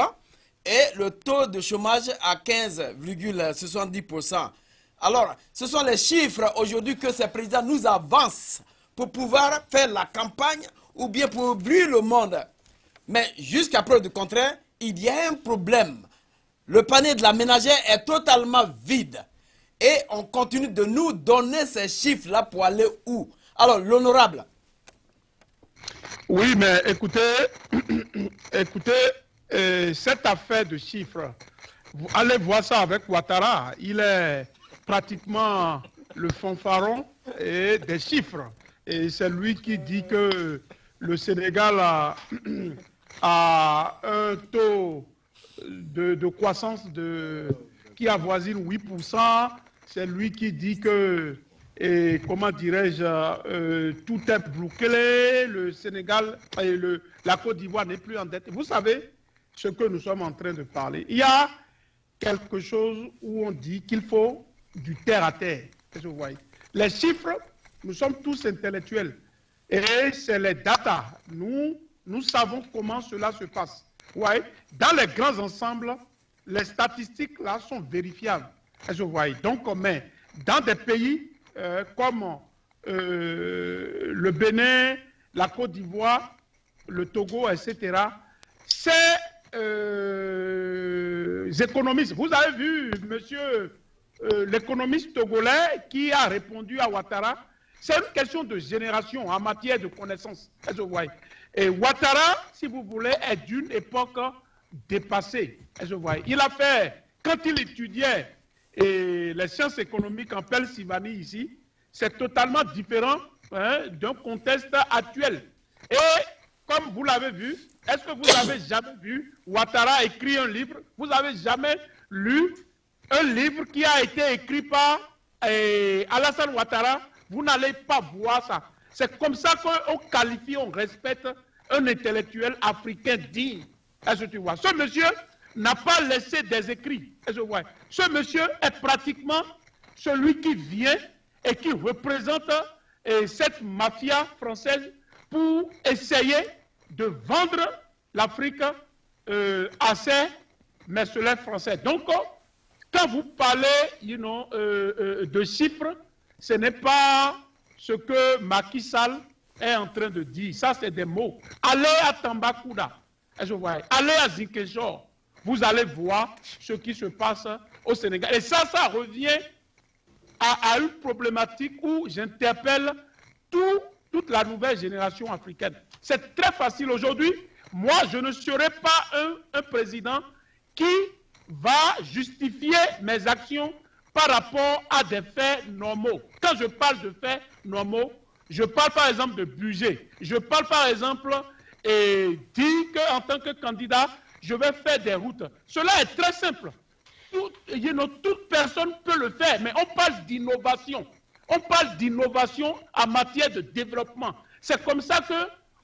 et le taux de chômage à 15,70%. Alors, ce sont les chiffres aujourd'hui que ces présidents nous avancent pour pouvoir faire la campagne ou bien pour brûler le monde. Mais jusqu'à preuve du contraire, il y a un problème. Le panier de la ménagère est totalement vide. Et on continue de nous donner ces chiffres-là pour aller où? Alors, l'honorable. Oui, mais écoutez, cette affaire de chiffres, vous allez voir ça avec Ouattara. Il est pratiquement le fanfaron des chiffres. Et c'est lui qui dit que le Sénégal a un taux de croissance qui avoisine 8%. C'est lui qui dit que... Et comment dirais-je, tout est bloqué, le Sénégal et la Côte d'Ivoire n'est plus endettée. Vous savez ce que nous sommes en train de parler. Il y a quelque chose où on dit qu'il faut du terre à terre. Vous voyez. Les chiffres, nous sommes tous intellectuels. Et c'est les data. Nous savons comment cela se passe. Ouais. Dans les grands ensembles, les statistiques là sont vérifiables. Vous voyez. Donc, mais dans des pays comme le Bénin, la Côte d'Ivoire, le Togo, etc., ces économistes, vous avez vu, monsieur, l'économiste togolais qui a répondu à Ouattara, c'est une question de génération en matière de connaissances. Et Ouattara, si vous voulez, est d'une époque dépassée. Il a fait, quand il étudiait et les sciences économiques en Pennsylvanie ici, c'est totalement différent d'un contexte actuel. Et comme vous l'avez vu, est-ce que vous avez jamais vu Ouattara écrire un livre? Vous avez jamais lu un livre qui a été écrit par Alassane Ouattara? Vous n'allez pas voir ça. C'est comme ça qu'on qualifie, on respecte un intellectuel africain digne. Est-ce que tu vois? Ce monsieur n'a pas laissé des écrits. Ce monsieur est pratiquement celui qui vient et qui représente cette mafia française pour essayer de vendre l'Afrique à ces mercenaires français. Donc, quand vous parlez de chiffres, ce n'est pas ce que Macky Sall est en train de dire. Ça, c'est des mots. Allez à Tambacounda, allez à Ziguinchor. Vous allez voir ce qui se passe au Sénégal. Et ça revient à une problématique où j'interpelle toute la nouvelle génération africaine. C'est très facile aujourd'hui. Moi, je ne serai pas un président qui va justifier mes actions par rapport à des faits normaux. Quand je parle de faits normaux, je parle par exemple de budget. Je parle par exemple dit qu'en tant que candidat, je vais faire des routes. Cela est très simple. Toute personne peut le faire, mais on parle d'innovation. On parle d'innovation en matière de développement. C'est comme ça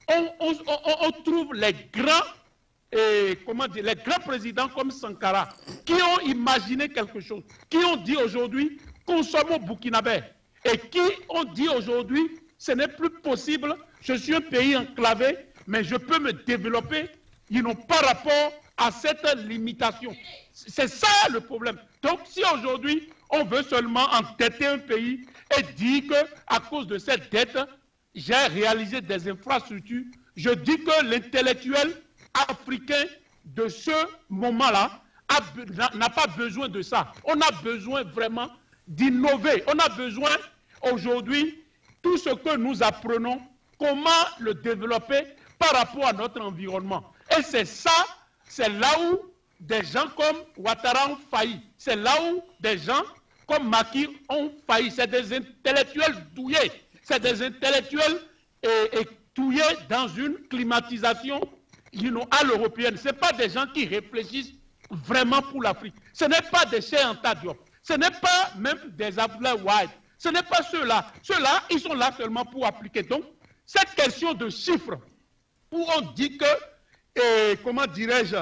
qu'on trouve les grands, les grands présidents comme Sankara, qui ont imaginé quelque chose, qui ont dit aujourd'hui, consommons burkinabé, et qui ont dit aujourd'hui, ce n'est plus possible, je suis un pays enclavé, mais je peux me développer, par rapport à cette limitation. C'est ça le problème. Donc si aujourd'hui, on veut seulement endetter un pays et dire qu'à cause de cette dette, j'ai réalisé des infrastructures, je dis que l'intellectuel africain de ce moment-là n'a pas besoin de ça. On a besoin vraiment d'innover. On a besoin aujourd'hui, tout ce que nous apprenons, comment le développer par rapport à notre environnement. Et c'est ça, c'est là où des gens comme Ouattara ont failli. C'est là où des gens comme Macky ont failli. C'est des intellectuels douillés. C'est des intellectuels douillés dans une climatisation à l'européenne. Ce n'est pas des gens qui réfléchissent vraiment pour l'Afrique. Ce n'est pas des Cheikh Anta Diop. Ce n'est pas même des Abdoulaye Wade. Ce n'est pas ceux-là. Ceux-là, ils sont là seulement pour appliquer. Donc, cette question de chiffres, où on dit que, comment dirais-je,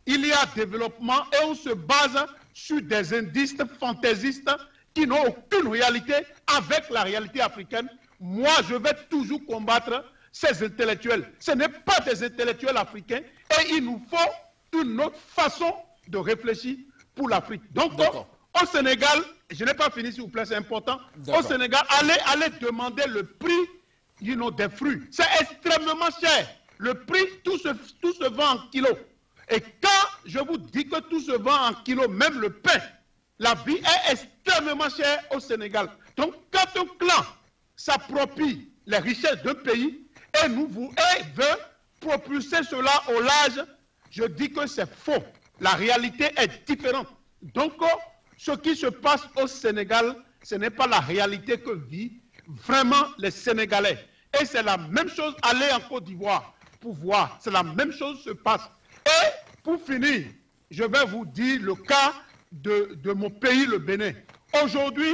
il y a développement et on se base sur des indices fantaisistes qui n'ont aucune réalité avec la réalité africaine. Moi, je vais toujours combattre ces intellectuels. Ce n'est pas des intellectuels africains et il nous faut une autre façon de réfléchir pour l'Afrique. Donc, au Sénégal, je n'ai pas fini s'il vous plaît, c'est important. Au Sénégal, allez demander le prix des fruits. C'est extrêmement cher. Le prix, tout se vend en kilos. Et quand je vous dis que tout se vend en kilos, même le pain, la vie est extrêmement chère au Sénégal. Donc, quand un clan s'approprie les richesses d'un pays et veut propulser cela au large, je dis que c'est faux. La réalité est différente. Donc, ce qui se passe au Sénégal, ce n'est pas la réalité que vivent vraiment les Sénégalais. Et c'est la même chose, aller en Côte d'Ivoire pour voir. C'est la même chose qui se passe. Et pour finir, je vais vous dire le cas de mon pays, le Bénin. Aujourd'hui,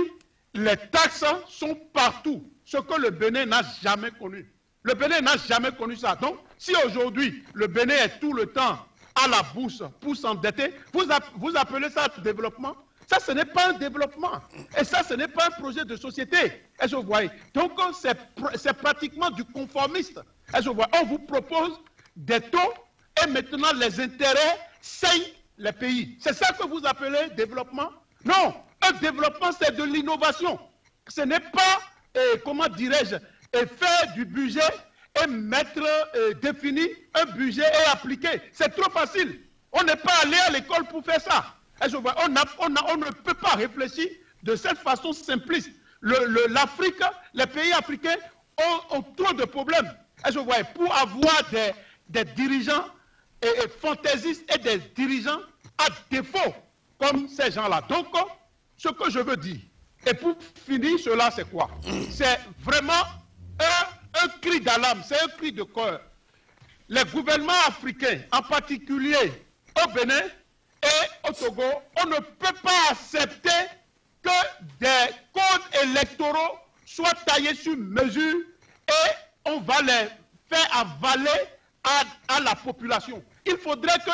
les taxes sont partout, ce que le Bénin n'a jamais connu. Le Bénin n'a jamais connu ça. Donc, si aujourd'hui, le Bénin est tout le temps à la bourse pour s'endetter, vous appelez ça développement? Ça, ce n'est pas un développement. Et ça, ce n'est pas un projet de société. Est-ce que vous voyez? Donc, c'est pratiquement du conformiste. Est-ce que vous voyez? On vous propose des taux et maintenant les intérêts saignent les pays. C'est ça que vous appelez développement? Non, un développement, c'est de l'innovation. Ce n'est pas, comment dirais-je, faire du budget et définir un budget et appliquer. C'est trop facile. On n'est pas allé à l'école pour faire ça. On ne peut pas réfléchir de cette façon simpliste. L'Afrique, les pays africains ont trop de problèmes. Pour avoir des dirigeants fantaisistes et des dirigeants à défaut comme ces gens-là. Donc, ce que je veux dire, et pour finir, cela c'est quoi? C'est vraiment un cri d'alarme, c'est un cri de cœur. Les gouvernements africains, en particulier au Bénin et au Togo, on ne peut pas accepter que des codes électoraux soient taillés sur mesure et on va les faire avaler à la population. Il faudrait que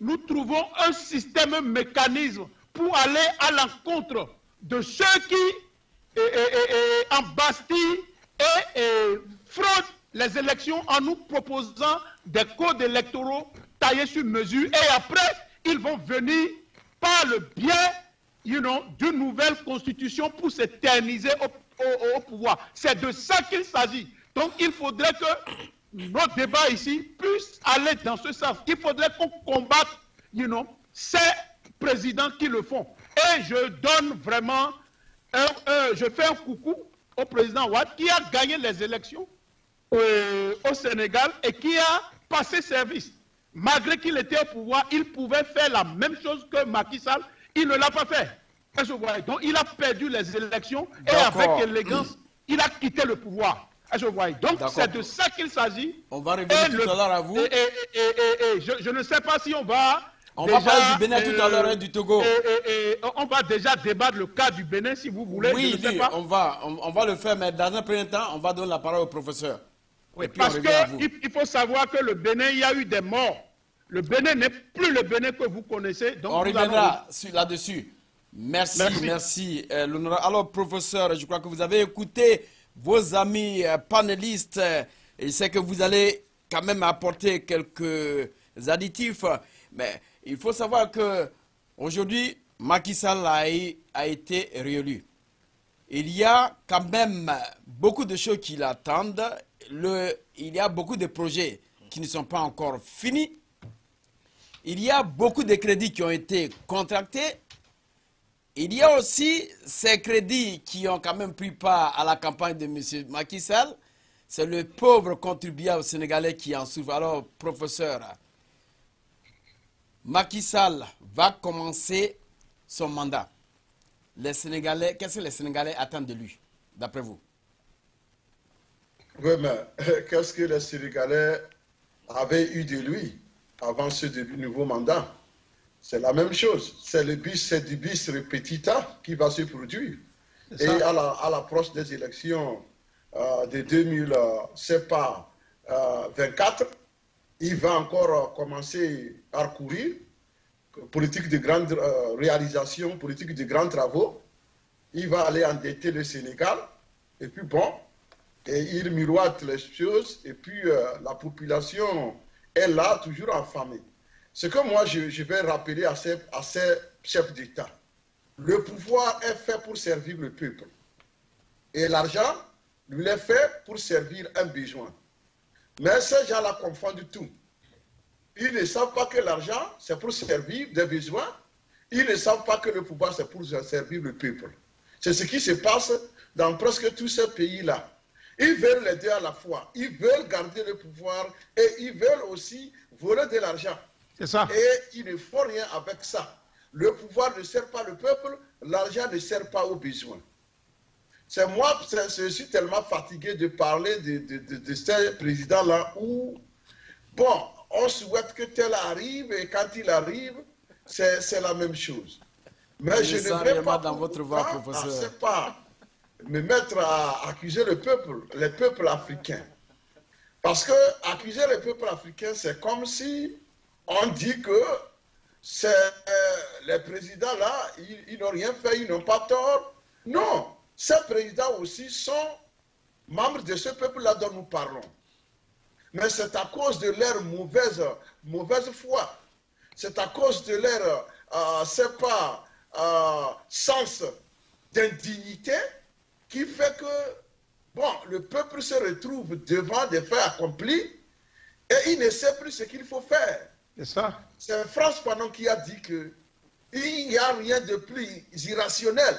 nous trouvons un système, un mécanisme pour aller à l'encontre de ceux qui embastillent et fraudent les élections en nous proposant des codes électoraux taillés sur mesure et après ils vont venir par le biais d'une nouvelle constitution pour s'éterniser au pouvoir. C'est de ça qu'il s'agit. Donc il faudrait que nos débats ici puissent aller dans ce sens. Il faudrait qu'on combatte ces présidents qui le font. Et je donne vraiment, je fais un coucou au président Ouad qui a gagné les élections au Sénégal et qui a passé service. Malgré qu'il était au pouvoir, il pouvait faire la même chose que Macky Sall. Il ne l'a pas fait. Donc il a perdu les élections et avec élégance, il a quitté le pouvoir. Je vois. Donc, c'est de ça qu'il s'agit. On va revenir tout à l'heure à vous. Je ne sais pas si on va... On va parler du Bénin tout à l'heure et du Togo. On va déjà débattre le cas du Bénin, si vous voulez. Oui, je ne sais pas. on va le faire, mais dans un premier temps, on va donner la parole au professeur. Oui, parce qu'il faut savoir que le Bénin, il y a eu des morts. Le Bénin n'est plus le Bénin que vous connaissez. Donc on reviendra là-dessus. Merci. Alors, professeur, je crois que vous avez écouté vos amis panélistes. Et je sais que vous allez quand même apporter quelques additifs. Mais il faut savoir que aujourd'hui, Macky Sall a été réélu. Il y a quand même beaucoup de choses qui l'attendent. Il y a beaucoup de projets qui ne sont pas encore finis. Il y a beaucoup de crédits qui ont été contractés. Il y a aussi ces crédits qui ont quand même pris part à la campagne de M. Macky Sall. C'est le pauvre contribuable sénégalais qui en souffre. Alors, professeur, Macky Sall va commencer son mandat. Les Sénégalais, qu'est-ce que les Sénégalais attendent de lui, d'après vous? Oui, mais qu'est-ce que les Sénégalais avaient eu de lui avant ce nouveau mandat? C'est la même chose. C'est du bis repetita qui va se produire. Et à l'approche des élections de 2024, il va encore commencer à courir. Politique de grande réalisation, politique de grands travaux. Il va aller endetter le Sénégal. Et puis bon, et il miroite les choses. Et puis la population est là, toujours affamée. Ce que moi, je vais rappeler à ces chefs d'État. Le pouvoir est fait pour servir le peuple. Et l'argent, lui, est fait pour servir un besoin. Mais ces gens-là confondent tout. Ils ne savent pas que l'argent, c'est pour servir des besoins. Ils ne savent pas que le pouvoir, c'est pour servir le peuple. C'est ce qui se passe dans presque tous ces pays-là. Ils veulent les deux à la fois. Ils veulent garder le pouvoir et ils veulent aussi voler de l'argent. C'est ça. Et ils ne font rien avec ça. Le pouvoir ne sert pas le peuple, l'argent ne sert pas aux besoins. C'est moi, je suis tellement fatigué de parler de ces présidents-là où, bon, on souhaite que tel arrive et quand il arrive, c'est la même chose. Mais je ne vais pas dans votre voix, professeur. Pas me mettre à accuser les peuples africains. Parce que accuser les peuples africains, c'est comme si on dit que les présidents-là, ils n'ont rien fait, ils n'ont pas tort. Non, ces présidents aussi sont membres de ce peuple-là dont nous parlons. Mais c'est à cause de leur mauvaise foi. C'est à cause de leur, sens d'indignité qui fait que, bon, le peuple se retrouve devant des faits accomplis et il ne sait plus ce qu'il faut faire. C'est ça. C'est Frantz Fanon qui a dit que il n'y a rien de plus irrationnel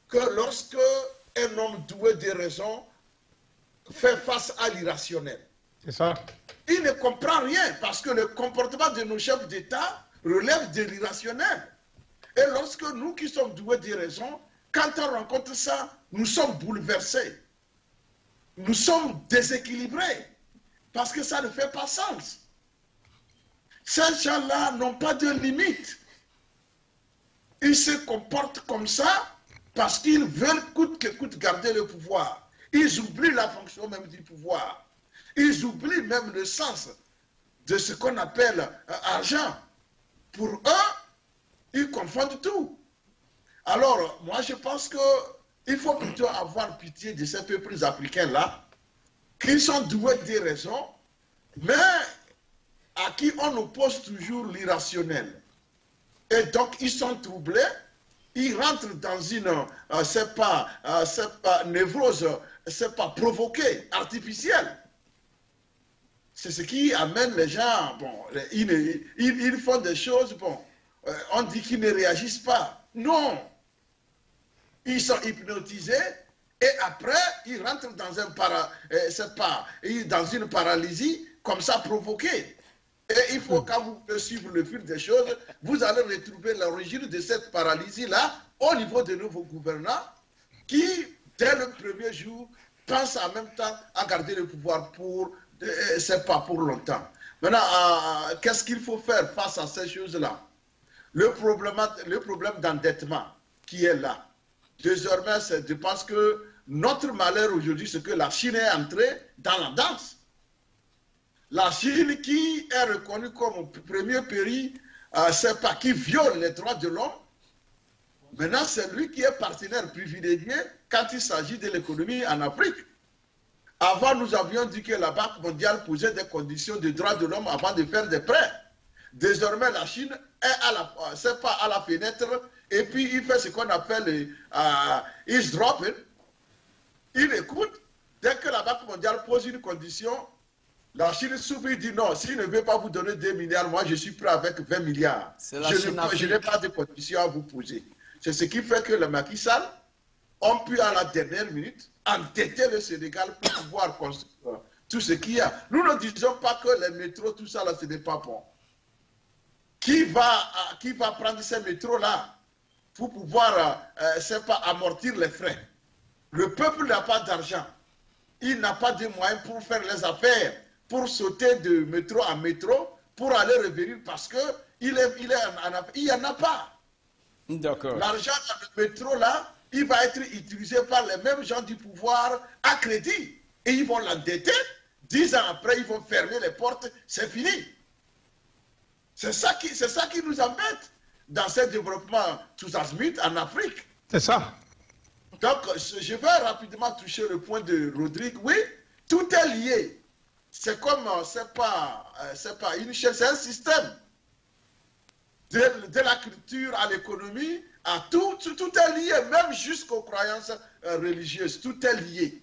que lorsque un homme doué de raison fait face à l'irrationnel. C'est ça. Il ne comprend rien parce que le comportement de nos chefs d'État relève de l'irrationnel. Et lorsque nous qui sommes doués de raison, quand on rencontre ça, nous sommes bouleversés. Nous sommes déséquilibrés parce que ça ne fait pas sens. Ces gens-là n'ont pas de limite. Ils se comportent comme ça parce qu'ils veulent coûte que coûte garder le pouvoir. Ils oublient la fonction même du pouvoir. Ils oublient même le sens de ce qu'on appelle argent. Pour eux, ils confondent tout. Alors, moi je pense qu'il faut plutôt avoir pitié de ces peuples africains-là, qui sont doués des raisons, mais à qui on oppose toujours l'irrationnel. Et donc, ils sont troublés, ils rentrent dans une, névrose, c'est pas provoquée, artificielle. C'est ce qui amène les gens, bon, ils font des choses, bon, on dit qu'ils ne réagissent pas. Non, ils sont hypnotisés et après, ils rentrent dans dans une paralysie comme ça provoquée. Et il faut, quand vous pouvez suivre le fil des choses, vous allez retrouver l'origine de cette paralysie-là au niveau de nouveaux gouvernants qui, dès le premier jour, pense en même temps à garder le pouvoir pour, c'est pas pour longtemps. Maintenant, qu'est-ce qu'il faut faire face à ces choses-là? Le problème d'endettement qui est là. Désormais, je pense que notre malheur aujourd'hui, c'est que la Chine est entrée dans la danse. La Chine qui est reconnue comme premier pays, c'est pas qui viole les droits de l'homme. Maintenant, c'est lui qui est partenaire privilégié quand il s'agit de l'économie en Afrique. Avant, nous avions dit que la Banque mondiale posait des conditions de droits de l'homme avant de faire des prêts. Désormais, la Chine est pas à la fenêtre et puis il fait ce qu'on appelle eavesdropping. Il écoute. Dès que la Banque mondiale pose une condition, la Chine s'ouvre et dit non, s'il ne veut pas vous donner 2 milliards, moi je suis prêt avec 20 milliards. Je n'ai pas de conditions à vous poser. C'est ce qui fait que le Macky Sall ont pu à la dernière minute endetter le Sénégal pour pouvoir construire tout ce qu'il y a. Nous ne disons pas que les métros, tout ça là, ce n'est pas bon. Qui va prendre ces métros-là pour pouvoir, amortir les frais? Le peuple n'a pas d'argent. Il n'a pas de moyens pour faire les affaires, pour sauter de métro en métro, pour aller revenir parce qu'il n'y en a pas. D'accord. L'argent dans le métro, là, il va être utilisé par les mêmes gens du pouvoir à crédit. Et ils vont l'endetter. 10 ans après, ils vont fermer les portes. C'est fini. C'est ça qui nous embête dans ce développement tous azimuts en Afrique. C'est ça. Donc, je vais rapidement toucher le point de Rodrigue. Oui, tout est lié. C'est comme, c'est pas une chaîne, c'est un système. De la culture à l'économie, à tout est lié, même jusqu'aux croyances religieuses. Tout est lié.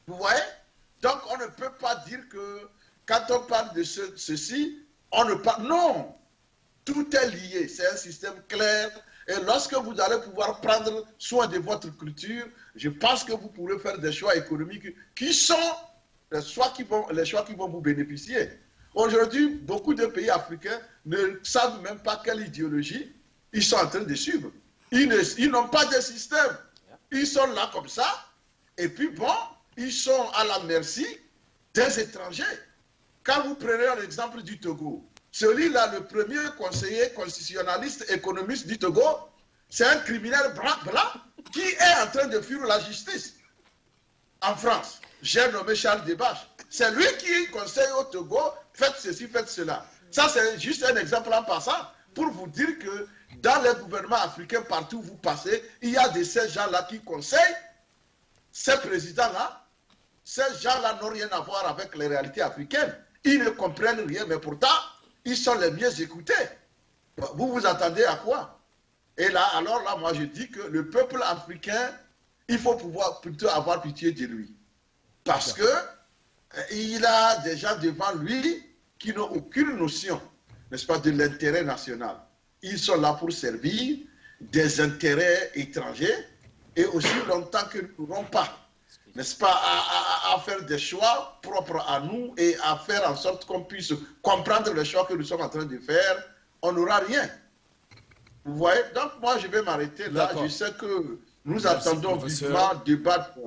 Vous voyez? Donc, on ne peut pas dire que quand on parle de ceci, on ne parle... Non! Tout est lié. C'est un système clair. Et lorsque vous allez pouvoir prendre soin de votre culture, je pense que vous pourrez faire des choix économiques qui sont les choix qui vont vous bénéficier. Aujourd'hui, beaucoup de pays africains ne savent même pas quelle idéologie ils sont en train de suivre. Ils n'ont pas de système. Ils sont là comme ça. Et puis bon, ils sont à la merci des étrangers. Quand vous prenez l'exemple du Togo, celui-là, le premier conseiller constitutionnaliste économiste du Togo, c'est un criminel blanc qui est en train de fuir la justice en France. J'ai nommé Charles Debache. C'est lui qui conseille au Togo, faites ceci, faites cela. Ça, c'est juste un exemple en passant pour vous dire que dans les gouvernements africains, partout où vous passez, il y a de ces gens-là qui conseillent ces présidents-là. Ces gens-là n'ont rien à voir avec les réalités africaines. Ils ne comprennent rien, mais pourtant, ils sont les mieux écoutés. Vous vous attendez à quoi? Et là, alors là, moi je dis que le peuple africain, il faut pouvoir plutôt avoir pitié de lui. Parce que il a des gens devant lui qui n'ont aucune notion, n'est-ce pas, de l'intérêt national. Ils sont là pour servir des intérêts étrangers et aussi longtemps que nous n'aurons pas, n'est-ce pas, à faire des choix propres à nous et à faire en sorte qu'on puisse comprendre les choix que nous sommes en train de faire, on n'aura rien. Vous voyez? Donc moi je vais m'arrêter là. Je sais que nous attendons vivement débattre